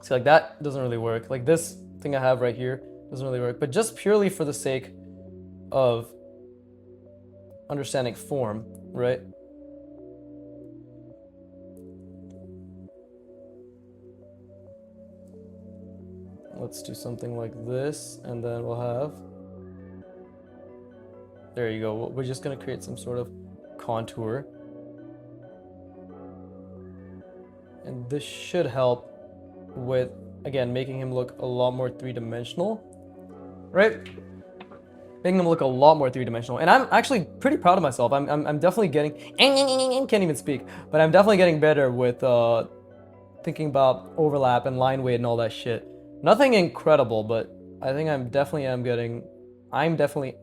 see, like that doesn't really work. Like this thing I have right here doesn't really work. But just purely for the sake of understanding form, right? Let's do something like this, and then we'll have, there you go. We're just gonna create some sort of contour. And this should help with, again, making him look a lot more three-dimensional, right? Making him look a lot more three-dimensional. And I'm actually pretty proud of myself. I'm definitely getting, can't even speak, but I'm definitely getting better with thinking about overlap and line weight and all that shit. Nothing incredible, but I think I'm definitely aim. I'm definitely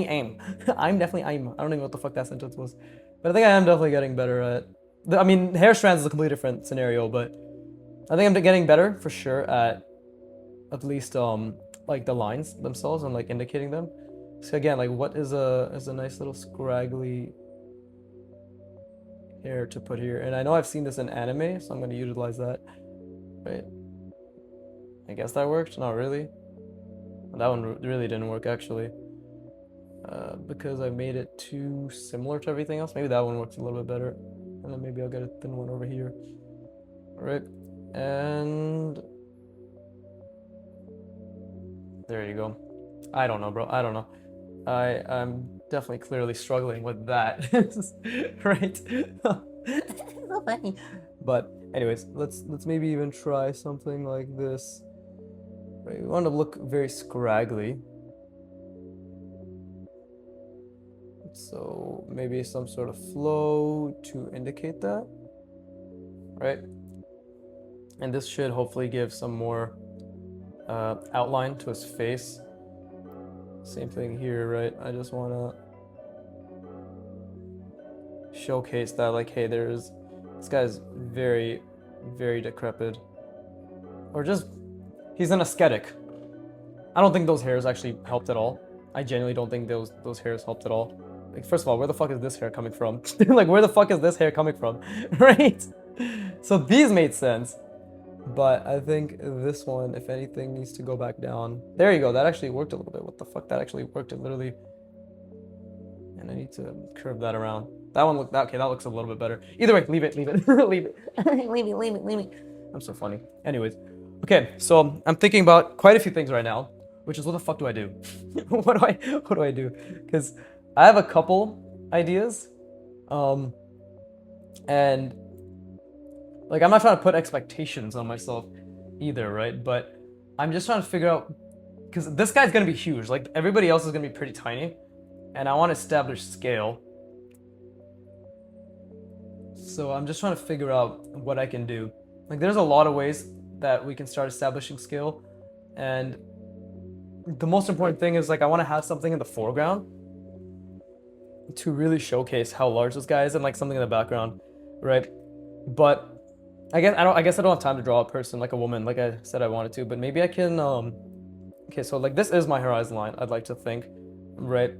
aim. I don't even know what the fuck that sentence was. But I think I am definitely getting better at, I mean, hair strands is a completely different scenario, but I think I'm getting better for sure at least like the lines themselves and like indicating them. So again, like what is a nice little scraggly hair to put here? And I know I've seen this in anime, so I'm going to utilize that. Right? I guess that worked. Not really. That one really didn't work actually, because I made it too similar to everything else. Maybe that one works a little bit better, and then maybe I'll get a thin one over here. All right, and there you go. I don't know, bro. I don't know. I'm definitely clearly struggling with that. Right? So funny. But anyways, let's maybe even try something like this. Right, we want to look very scraggly. So maybe some sort of flow to indicate that, right? And this should hopefully give some more outline to his face. Same thing here, right? I just want to showcase that, like, hey, this guy's very, very decrepit. Or just, he's an ascetic. I don't think those hairs actually helped at all. I genuinely don't think those hairs helped at all. Like, first of all, where the fuck is this hair coming from? Like, where the fuck is this hair coming from? Right? So these made sense. But I think this one, if anything, needs to go back down. There you go. That actually worked a little bit. What the fuck? That actually worked. It literally. And I need to curve that around. That one looked okay. That looks a little bit better. Either way, leave it, leave it, leave it, leave it. I'm so funny. Anyways, okay. So I'm thinking about quite a few things right now, which is what the fuck do I do? what do I do? Because I have a couple ideas, and like I'm not trying to put expectations on myself either, right? But I'm just trying to figure out, because this guy's gonna be huge. Like everybody else is gonna be pretty tiny, and I want to establish scale. So I'm just trying to figure out what I can do. Like there's a lot of ways that we can start establishing scale, and the most important thing is like I want to have something in the foreground to really showcase how large this guy is, and like something in the background, right? But I guess I don't have time to draw a person like a woman, like I said I wanted to. But maybe I can. Okay, so like this is my horizon line. I'd like to think, right?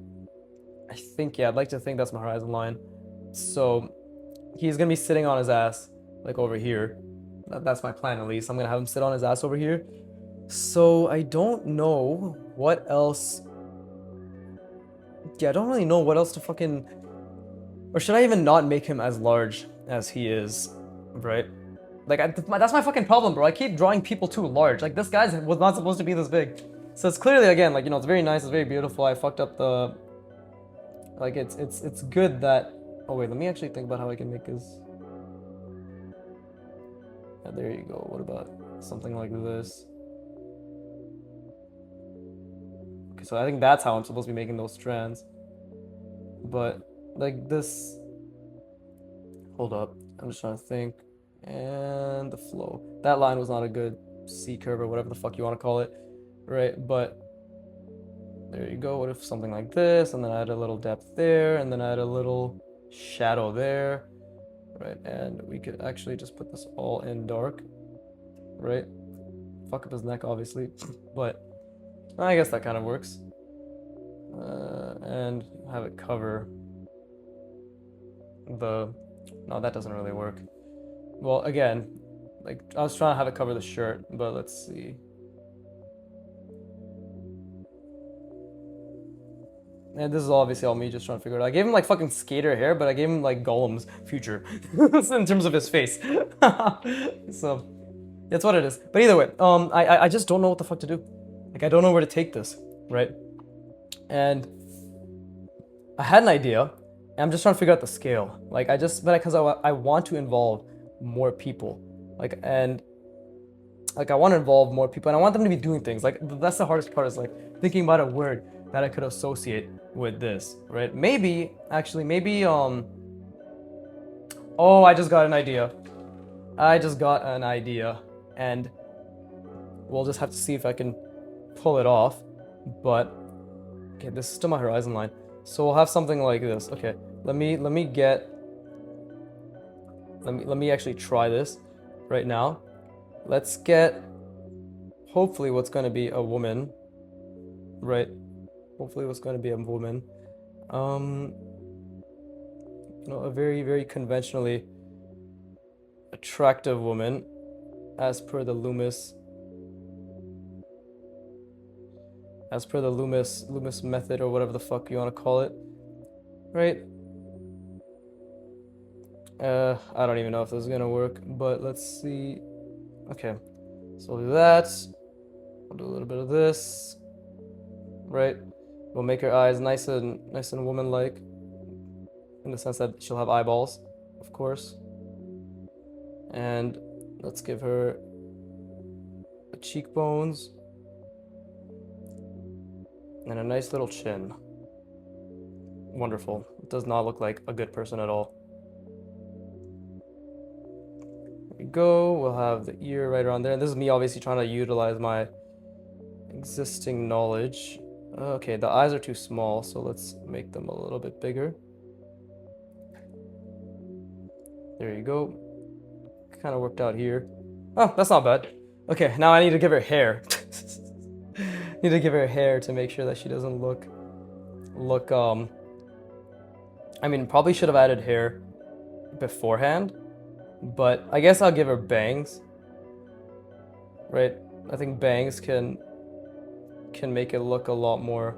I think, yeah, I'd like to think that's my horizon line. So he's gonna be sitting on his ass like over here. That's my plan, at least. I'm gonna have him sit on his ass over here. So I don't know what else. Yeah, I don't really know what else to fucking. Or should I even not make him as large as he is, right? Like that's my fucking problem, bro. I keep drawing people too large. Like this guy was not supposed to be this big. So it's clearly, again, like, you know, it's very nice, it's very beautiful. I fucked up the. Like it's good that. Oh wait, let me actually think about how I can make this. Yeah, there you go. What about something like this? Okay, so I think that's how I'm supposed to be making those strands. But like this. Hold up, I'm just trying to think. And the flow. That line was not a good C curve or whatever the fuck you want to call it, right? But there you go. What if something like this, and then I add a little depth there, and then I add a little shadow there, right? And we could actually just put this all in dark, right? Fuck up his neck, obviously, but I guess that kind of works. And have it cover the. No, that doesn't really work. Well, again, like I was trying to have it cover the shirt, but let's see. And this is obviously all me just trying to figure it out. I gave him like fucking skater hair, but I gave him like Gollum's future in terms of his face. So that's what it is. But either way, I just don't know what the fuck to do. Like I don't know where to take this, right? And I had an idea, and I'm just trying to figure out the scale. Like because I want to involve more people, like, and like I want to involve more people, and I want them to be doing things. Like that's the hardest part, is like thinking about a word that I could associate with this, right? Maybe oh, I just got an idea. And we'll just have to see if I can pull it off. But okay, this is still my horizon line, so we'll have something like this. Okay, let me actually try this right now. Let's get hopefully what's going to be a woman, right? Hopefully what's going to be a woman. You know, a very, very conventionally attractive woman, as per the Loomis method, or whatever the fuck you want to call it, right? I don't even know if this is gonna work, but let's see. Okay, so we'll do that. We'll do a little bit of this, right? We'll make her eyes nice and woman-like, in the sense that she'll have eyeballs, of course. And let's give her the cheekbones and a nice little chin. Wonderful. It does not look like a good person at all. There we go. We'll have the ear right around there. And this is me obviously trying to utilize my existing knowledge. Okay, the eyes are too small, so let's make them a little bit bigger. There you go. Kind of worked out here. Oh, that's not bad. Okay, now I need to give her hair. Need to give her hair to make sure that she doesn't look I mean, probably should have added hair beforehand, but I guess I'll give her bangs. Right? I think bangs can make it look a lot more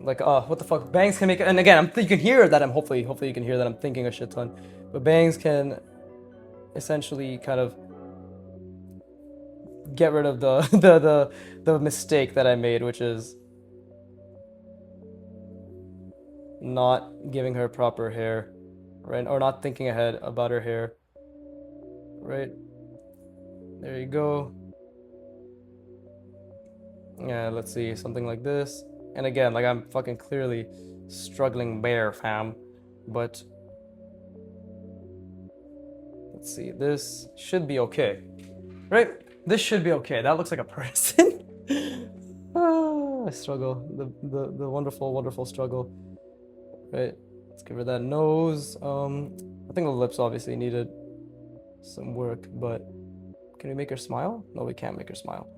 like what the fuck, bangs can make it, and again, you can hear that I'm hopefully you can hear that I'm thinking a shit ton, but bangs can essentially kind of get rid of the the mistake that I made, which is not giving her proper hair, right? Or not thinking ahead about her hair, right? There you go. Yeah, let's see, something like this. And again, like I'm fucking clearly struggling bare, fam. But let's see, this should be okay, right? This should be okay. That looks like a person. I struggle. The wonderful, wonderful struggle. Right. Let's give her that nose. I think the lips obviously needed some work, but can we make her smile? No, we can't make her smile.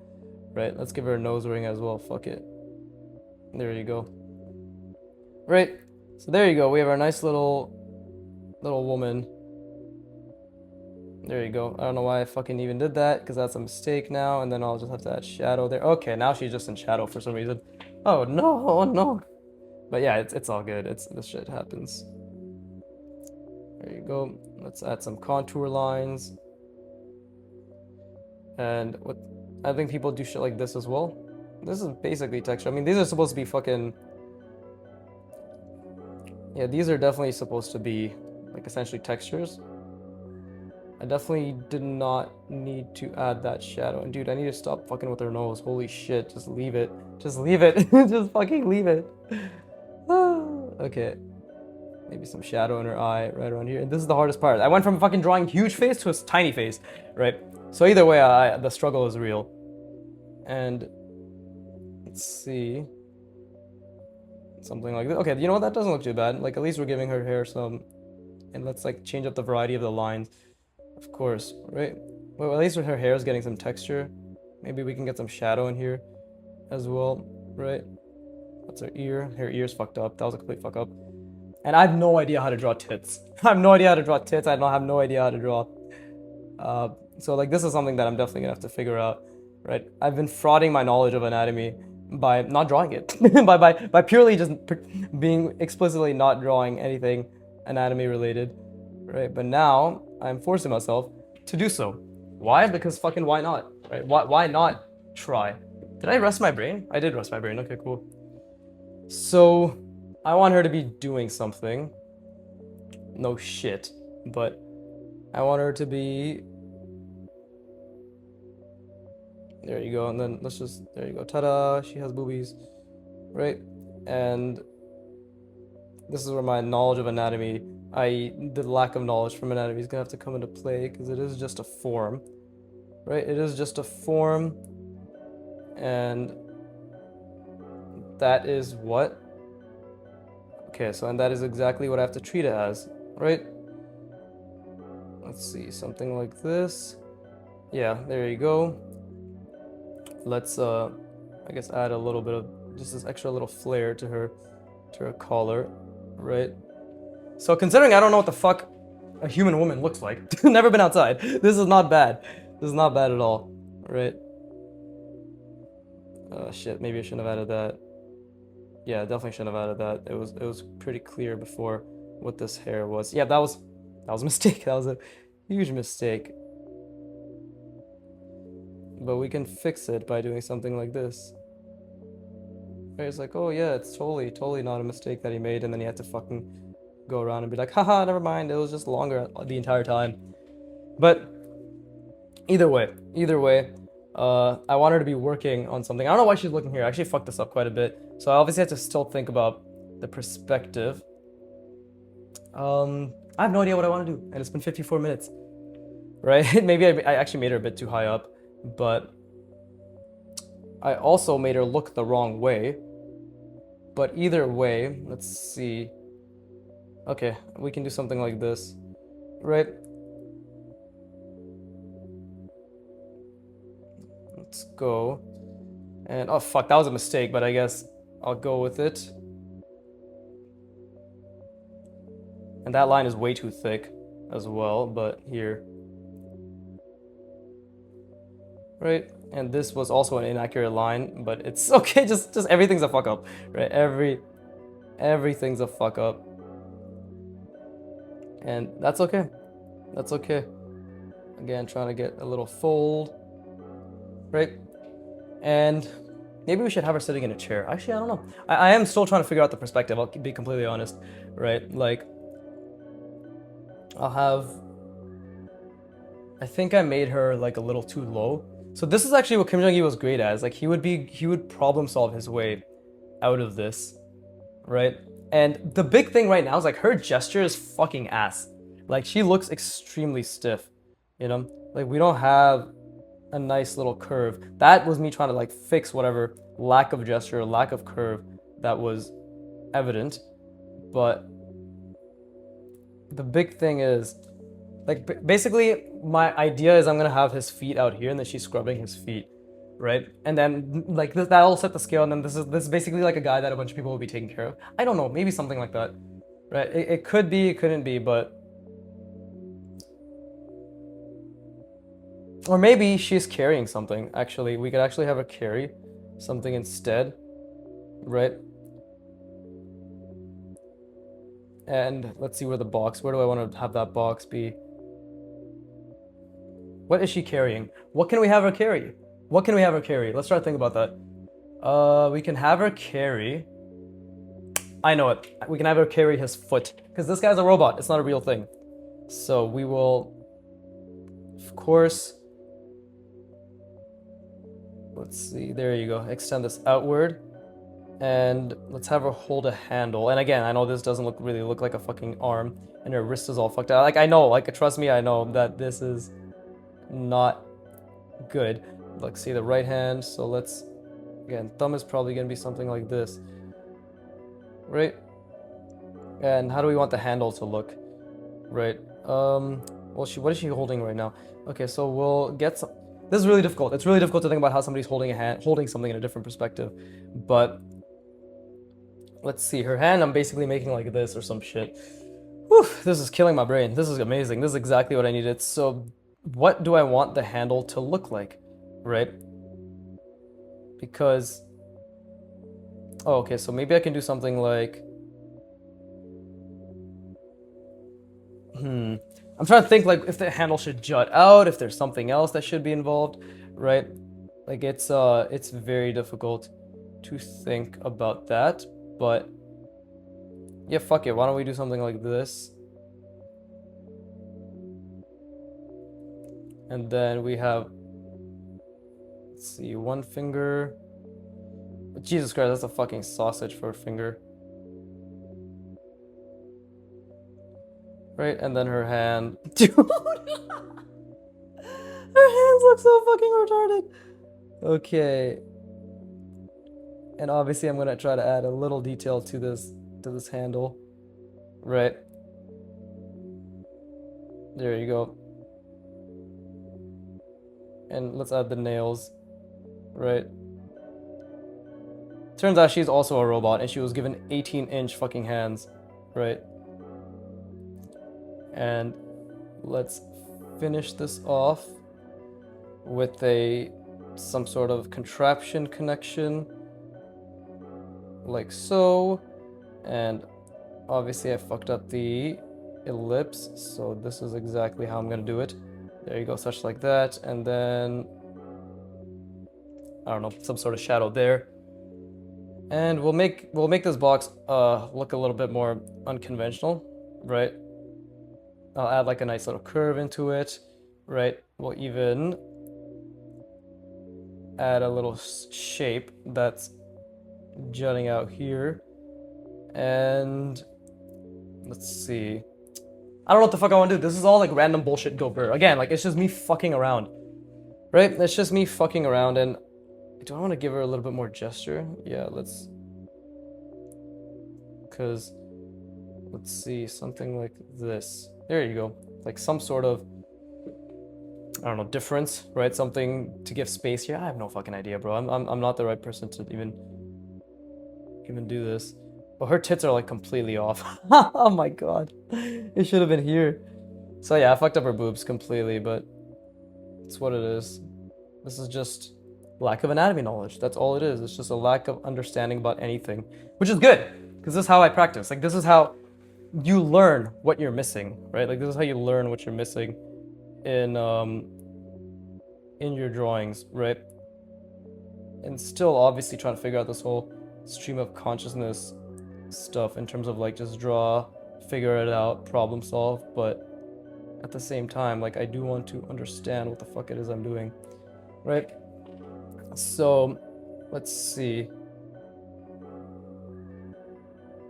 Right. Let's give her a nose ring as well. Fuck it. There you go. Right. So there you go. We have our nice little woman. There you go. I don't know why I fucking even did that, because that's a mistake now, and then I'll just have to add shadow there. Okay, now she's just in shadow for some reason. Oh no, oh no. But yeah, it's all good. This shit happens. There you go. Let's add some contour lines. And what I think people do shit like this as well. This is basically texture. I mean, these are supposed to be fucking, yeah, these are definitely supposed to be like essentially textures. I definitely did not need to add that shadow. And dude, I need to stop fucking with her nose. Holy shit, just leave it. Just leave it. Just fucking leave it. Okay. Maybe some shadow in her eye right around here. And this is the hardest part. I went from fucking drawing huge face to a tiny face, right? So either way, the struggle is real. And let's see. Something like this. Okay, you know what? That doesn't look too bad. Like, at least we're giving her hair some... And let's, like, change up the variety of the lines. Of course, right? Well, at least her hair is getting some texture. Maybe we can get some shadow in here as well, right? That's her ear. Her ear's fucked up. That was a complete fuck up. And I have no idea how to draw tits. I have no idea how to draw tits. I don't have no idea how to draw. So like this is something that I'm definitely gonna have to figure out, right? I've been frauding my knowledge of anatomy by not drawing it, by purely just being explicitly not drawing anything anatomy related, right? But now I'm forcing myself to do so. Why? Because fucking why not, right? Why not try? Did I rest my brain? I did rest my brain. Okay, cool. So I want her to be doing something. No shit, but I want her to be... There you go, and then let's just... There you go, ta-da, she has boobies, right? And this is where my knowledge of anatomy, the lack of knowledge from anatomy is gonna have to come into play, because it is just a form, right? It is just a form, and that is what? Okay, so and that is exactly what I have to treat it as, right? Let's see, something like this. Yeah, there you go. Let's I guess add a little bit of just this extra little flair to her collar, right? So considering I don't know what the fuck a human woman looks like, never been outside. This is not bad. This is not bad at all, right? Shit, maybe I shouldn't have added that. Yeah, definitely shouldn't have added that. It was pretty clear before what this hair was. Yeah, that was a mistake. That was a huge mistake. But we can fix it by doing something like this. Right, it's like, oh yeah, it's totally not a mistake that he made, and then he had to fucking go around and be like, haha, never mind, it was just longer the entire time. But either way, I want her to be working on something. I don't know why she's looking here. I actually fucked this up quite a bit. So I obviously have to still think about the perspective. I have no idea what I want to do, and it's been 54 minutes, right? Maybe I actually made her a bit too high up, but I also made her look the wrong way. But either way, let's see. Okay, we can do something like this, right? Let's go. And oh fuck, that was a mistake, but I guess I'll go with it. And that line is way too thick as well, but here. Right? And this was also an inaccurate line, but it's okay, just everything's a fuck up, right? Everything's a fuck up. And that's okay. That's okay. Again, trying to get a little fold. Right? And maybe we should have her sitting in a chair. Actually, I don't know. I am still trying to figure out the perspective, I'll be completely honest. Right? Like, I'll have... I think I made her like a little too low. So this is actually what Kim Jong-gi was great as. Like he would problem solve his way out of this, right? And the big thing right now is like her gesture is fucking ass. Like she looks extremely stiff, you know? Like we don't have a nice little curve. That was me trying to like fix whatever lack of gesture, lack of curve that was evident. But the big thing is, like basically my idea is I'm gonna have his feet out here and then she's scrubbing his feet, right? And then like that'll set the scale, and then this is basically like a guy that a bunch of people will be taking care of. I don't know, maybe something like that, right? It could be, it couldn't be, but or maybe she's carrying something. Actually, we could actually have her carry something instead, right? And let's see where the box. Where do I want to have that box be? What is she carrying? What can we have her carry? What can we have her carry? Let's try to think about that. We can have her carry... I know it. We can have her carry his foot. Because this guy's a robot. It's not a real thing. So we will... Of course... Let's see. There you go. Extend this outward. And let's have her hold a handle. And again, I know this doesn't really look like a fucking arm. And her wrist is all fucked out. Like, I know. Like, trust me, I know that this is... not good. Like, see the right hand, so let's again, thumb is probably gonna be something like this, right? And how do we want the handle to look, right? Well, what is she holding right now? Okay, so we'll get some... This is really difficult. It's really difficult to think about how somebody's holding something in a different perspective, but let's see. Her hand, I'm basically making like this or some shit. Whew, this is killing my brain. This is amazing. This is exactly what I needed. So what do I want the handle to look like, right? Because, oh, okay, so maybe I can do something like, I'm trying to think like if the handle should jut out, if there's something else that should be involved, right? Like it's very difficult to think about that, but yeah, fuck it. Why don't we do something like this? And then we have, let's see, one finger. Jesus Christ, that's a fucking sausage for a finger. Right, and then her hand. Dude! Her hands look so fucking retarded. Okay. And obviously I'm gonna try to add a little detail to this handle. Right. There you go. And let's add the nails, right? Turns out she's also a robot and she was given 18-inch fucking hands, right? And let's finish this off with some sort of contraption connection, like so. And obviously I fucked up the ellipse, so this is exactly how I'm gonna do it. There you go, such like that, and then I don't know, some sort of shadow there. And we'll make this box look a little bit more unconventional, right? I'll add like a nice little curve into it, right? We'll even add a little shape that's jutting out here. And let's see. I don't know what the fuck I want to do. This is all like random bullshit gopher. Again, like it's just me fucking around. Right? It's just me fucking around. And do I want to give her a little bit more gesture? Yeah, let's. Because let's see, something like this. There you go. Like some sort of, I don't know, difference, right? Something to give space here. I have no fucking idea, bro. I'm not the right person to even do this. But her tits are like completely off. Oh my god. It should have been here. So yeah, I fucked up her boobs completely, but it's what it is. This is just lack of anatomy knowledge. That's all it is. It's just a lack of understanding about anything, which is good, because this is how I practice. Like this is how you learn what you're missing, right? Like this is how you learn what you're missing in your drawings, right? And still obviously trying to figure out this whole stream of consciousness stuff in terms of like just draw, figure it out, problem solve, but at the same time, like I do want to understand what the fuck it is I'm doing, right? So let's see.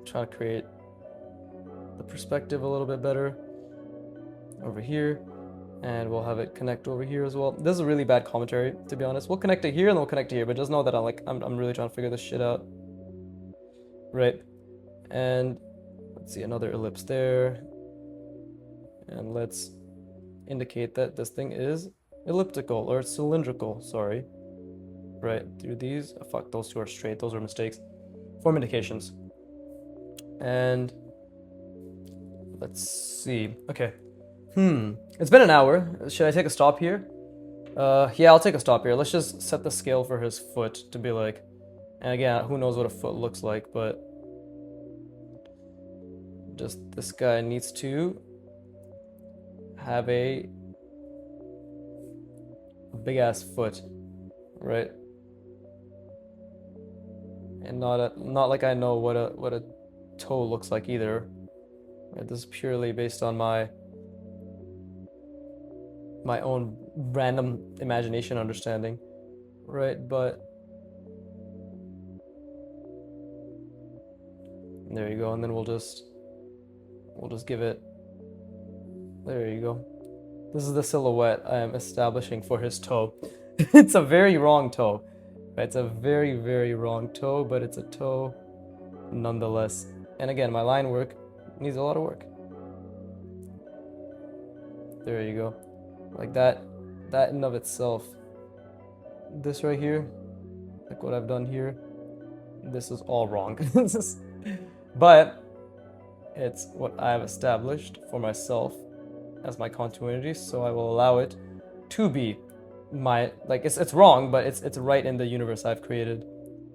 Try to create the perspective a little bit better over here, and we'll have it connect over here as well. This is a really bad commentary, to be honest. We'll connect it here and we'll connect it here, but just know that I'm really trying to figure this shit out, right? And let's see, another ellipse there, and let's indicate that this thing is elliptical or cylindrical, sorry, right? Through these, oh, fuck, those two are straight, those are mistakes. Form indications. And let's see, okay. It's been an hour. Should I take a stop here? Yeah, I'll take a stop here. Let's just set the scale for his foot to be like, and again, who knows what a foot looks like, but just this guy needs to have a big ass foot, right? And not like I know what a toe looks like either. Right? This is purely based on my own random imagination understanding, right? But there you go, and then we'll just give it, there you go. This is the silhouette I am establishing for his toe. It's a very wrong toe, right? It's a very, very wrong toe, but it's a toe nonetheless. And again, my line work needs a lot of work. There you go. Like that in of itself. This right here, like what I've done here, this is all wrong. But it's what I've established for myself as my continuity, so I will allow it to be my, like, it's wrong, but it's right in the universe I've created.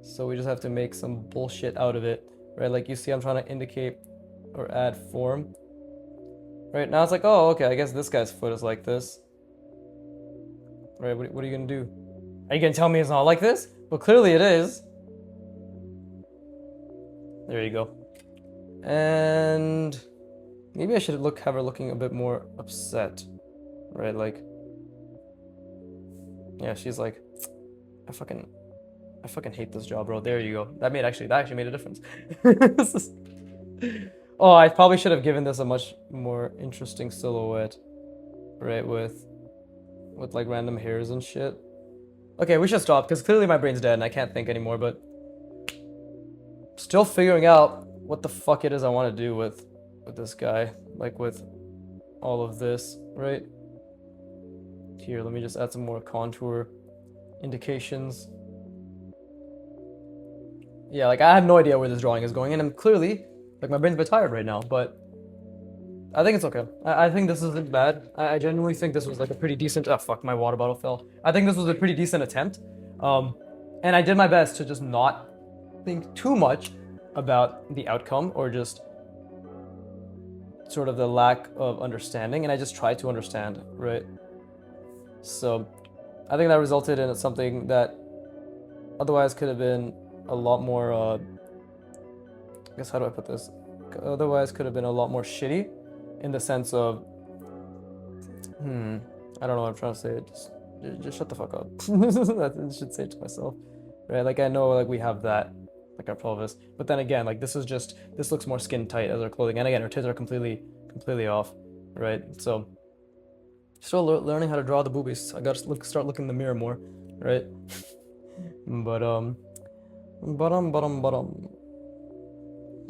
So we just have to make some bullshit out of it, right? Like you see, I'm trying to indicate or add form. Right now it's like, oh, okay, I guess this guy's foot is like this. Right, what are you gonna do? Are you gonna tell me it's not like this? Well, clearly it is. There you go. And maybe I should have her looking a bit more upset, right? Like, yeah, she's like, I fucking hate this job, bro. There you go. That actually made a difference. Oh, I probably should have given this a much more interesting silhouette, right? With like random hairs and shit. Okay, we should stop because clearly my brain's dead and I can't think anymore, but still figuring out what the fuck it is I want to do with this guy, like with all of this, right? Here, let me just add some more contour indications. Yeah, like I have no idea where this drawing is going, and I'm clearly, like, my brain's a bit tired right now, but I think it's okay. I think this isn't bad. I genuinely think this was like a pretty decent, oh fuck, my water bottle fell. I think this was a pretty decent attempt. And I did my best to just not think too much about the outcome or just sort of the lack of understanding, and I just tried to understand, right? So I think that resulted in something that otherwise could have been a lot more, I guess, how do I put this? Otherwise could have been a lot more shitty in the sense of, I don't know what I'm trying to say. Just shut the fuck up. I should say it to myself, right? Like I know, like we have that like our pelvis. But then again, like this looks more skin tight as our clothing. And again, her tits are completely off, right? So still learning how to draw the boobies. I gotta start looking in the mirror more, right? But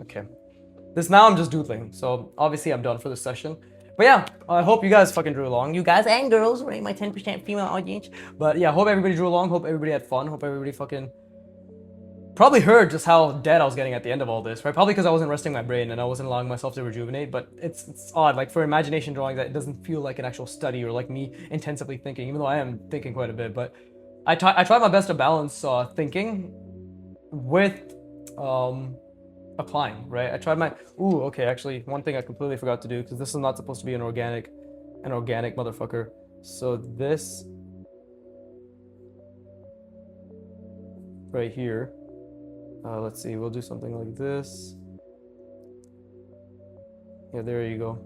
okay. This now I'm just doodling, so obviously I'm done for this session. But yeah, I hope you guys fucking drew along. You guys and girls, right? My 10% female audience. But yeah, hope everybody drew along. Hope everybody had fun. Hope everybody fucking probably heard just how dead I was getting at the end of all this, right? Probably because I wasn't resting my brain and I wasn't allowing myself to rejuvenate. But it's odd, like for imagination drawing, that it doesn't feel like an actual study or like me intensively thinking, even though I am thinking quite a bit. But I tried my best to balance thinking with applying, right? I tried my okay, actually one thing I completely forgot to do, because this is not supposed to be an organic motherfucker. So this right here, let's see, we'll do something like this. Yeah, there you go.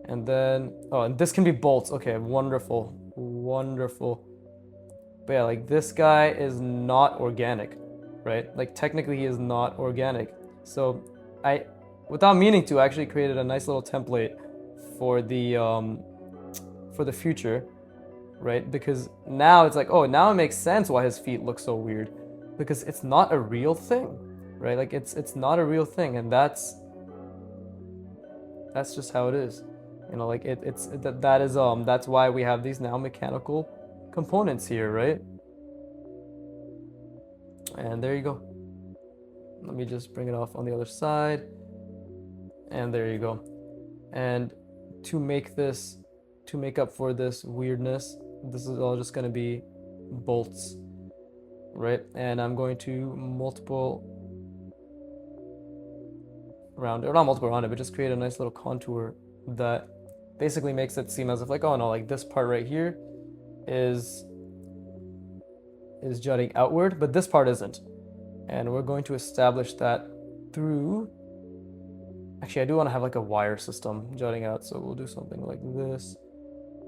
And then and this can be bolts. Okay, wonderful. But yeah, like this guy is not organic, right? Like technically he is not organic. So I, without meaning to, actually created a nice little template for the future, right? Because now it's like, oh, now it makes sense why his feet look so weird, because it's not a real thing, right? Like it's not a real thing, and that's just how it is, you know. Like that's why we have these now mechanical components here, right? And there you go. Let me just bring it off on the other side, and there you go. And to make up for this weirdness, this is all just going to be bolts, right? And I'm going to multiple around it, or not multiple around it, but just create a nice little contour that basically makes it seem as if like, oh no, like this part right here is jutting outward, but this part isn't. And we're going to establish that through, actually I do want to have like a wire system jutting out, so we'll do something like this,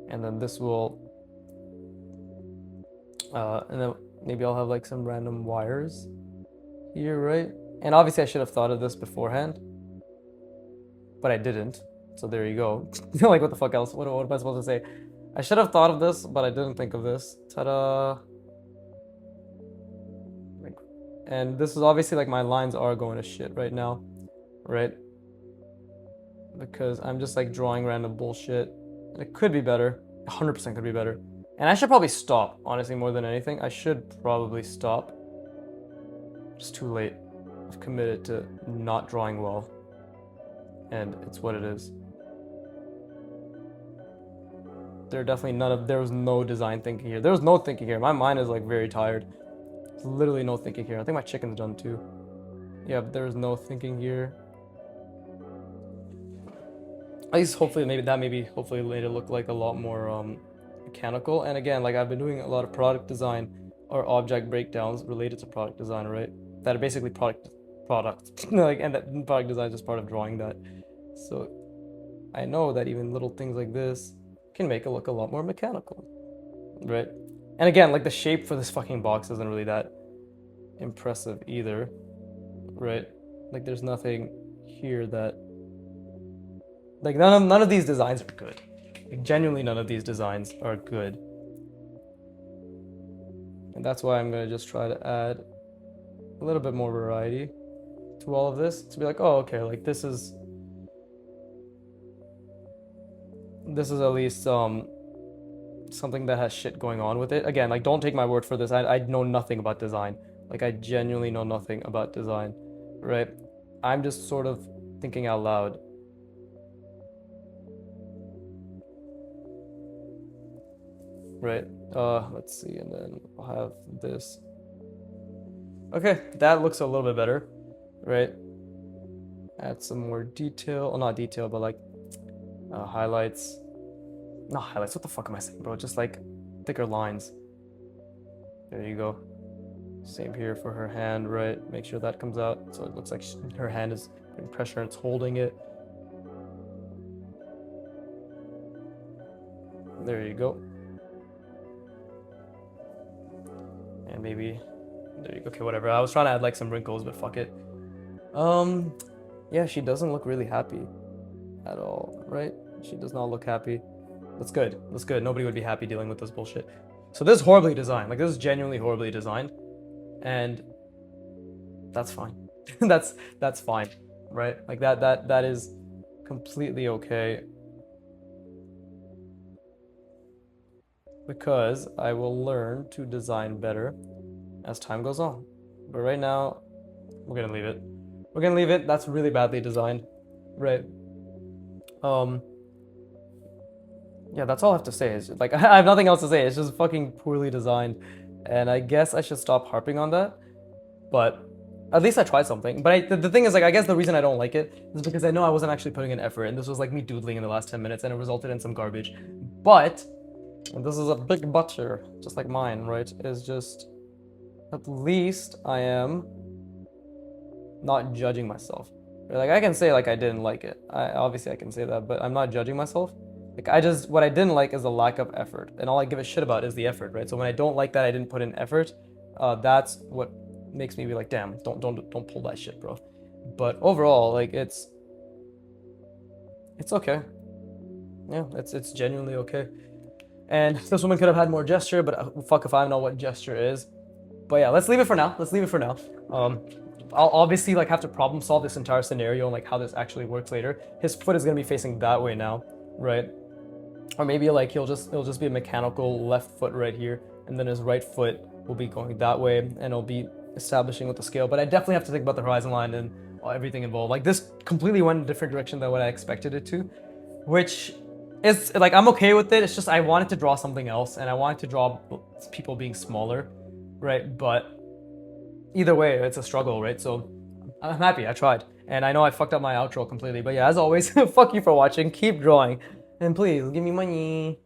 and then this will and then maybe I'll have like some random wires here, right? And obviously I should have thought of this beforehand, but I didn't, so there you go. Like what the fuck else, what am I supposed to say? I should have thought of this, but I didn't think of this. Ta-da. And this is obviously like my lines are going to shit right now, right? Because I'm just like drawing random bullshit. And it could be better. 100% could be better. And I should probably stop, honestly, more than anything. I should probably stop. It's too late. I've committed to not drawing well. And it's what it is. There was no design thinking here. There was no thinking here. My mind is like very tired. There's literally no thinking here. I think my chicken's done too. Yeah, but there's no thinking here. At least hopefully hopefully made it look like a lot more mechanical. And again, like I've been doing a lot of product design or object breakdowns related to product design, right? That are basically products. Like, and that product design is just part of drawing that. So I know that even little things like this can make it look a lot more mechanical, right? And again, like the shape for this fucking box isn't really that impressive either, right? Like there's nothing here that, like none of these designs are good. Like genuinely none of these designs are good. And that's why I'm gonna just try to add a little bit more variety to all of this, to be like, oh, okay, like this is at least something that has shit going on with it. Again, like don't take my word for this. I know nothing about design. Like I genuinely know nothing about design, right? I'm just sort of thinking out loud. Right, let's see, and then I'll have this. Okay, that looks a little bit better, right? Add some more detail, well, not detail, but like highlights. Not highlights, what the fuck am I saying, bro? Just like thicker lines. There you go. Same here for her hand, right? Make sure that comes out so it looks like her hand is putting pressure and it's holding it. There you go. And maybe There you go. Okay, whatever. I was trying to add like some wrinkles, but fuck it. Yeah, she doesn't look really happy at all, right? She does not look happy. That's good. That's good. Nobody would be happy dealing with this bullshit. So this is horribly designed. Like this is genuinely horribly designed, and that's fine. that's fine, right? Like that is completely okay. Because I will learn to design better as time goes on. But right now, we're gonna leave it. We're gonna leave it. That's really badly designed, right? Yeah, that's all I have to say. It's just, like I have nothing else to say. It's just fucking poorly designed, and I guess I should stop harping on that. But at least I tried something. But the thing is, like, I guess the reason I don't like it is because I know I wasn't actually putting in effort, and this was like me doodling in the last 10 minutes, and it resulted in some garbage. But, and this is a big but here, just like mine, right? Is just at least I am not judging myself. Like I can say like I didn't like it. Obviously I can say that, but I'm not judging myself. Like what I didn't like is the lack of effort, and all I give a shit about is the effort, right? So when I don't like that I didn't put in effort, that's what makes me be like, damn, don't pull that shit, bro. But overall, like it's okay. Yeah, it's genuinely okay. And this woman could have had more gesture, but fuck if I know what gesture is. But yeah, let's leave it for now. Let's leave it for now. I'll obviously like have to problem solve this entire scenario and like how this actually works later. His foot is gonna be facing that way now, right? Or maybe like it'll just be a mechanical left foot right here, and then his right foot will be going that way, and it'll be establishing with the scale. But I definitely have to think about the horizon line and everything involved. Like this completely went in a different direction than what I expected it to, which is like I'm okay with it. It's just I wanted to draw something else, and I wanted to draw people being smaller, right? But either way, it's a struggle, right? So I'm happy I tried, and I know I fucked up my outro completely. But yeah, as always, fuck you for watching. Keep drawing, and please give me money.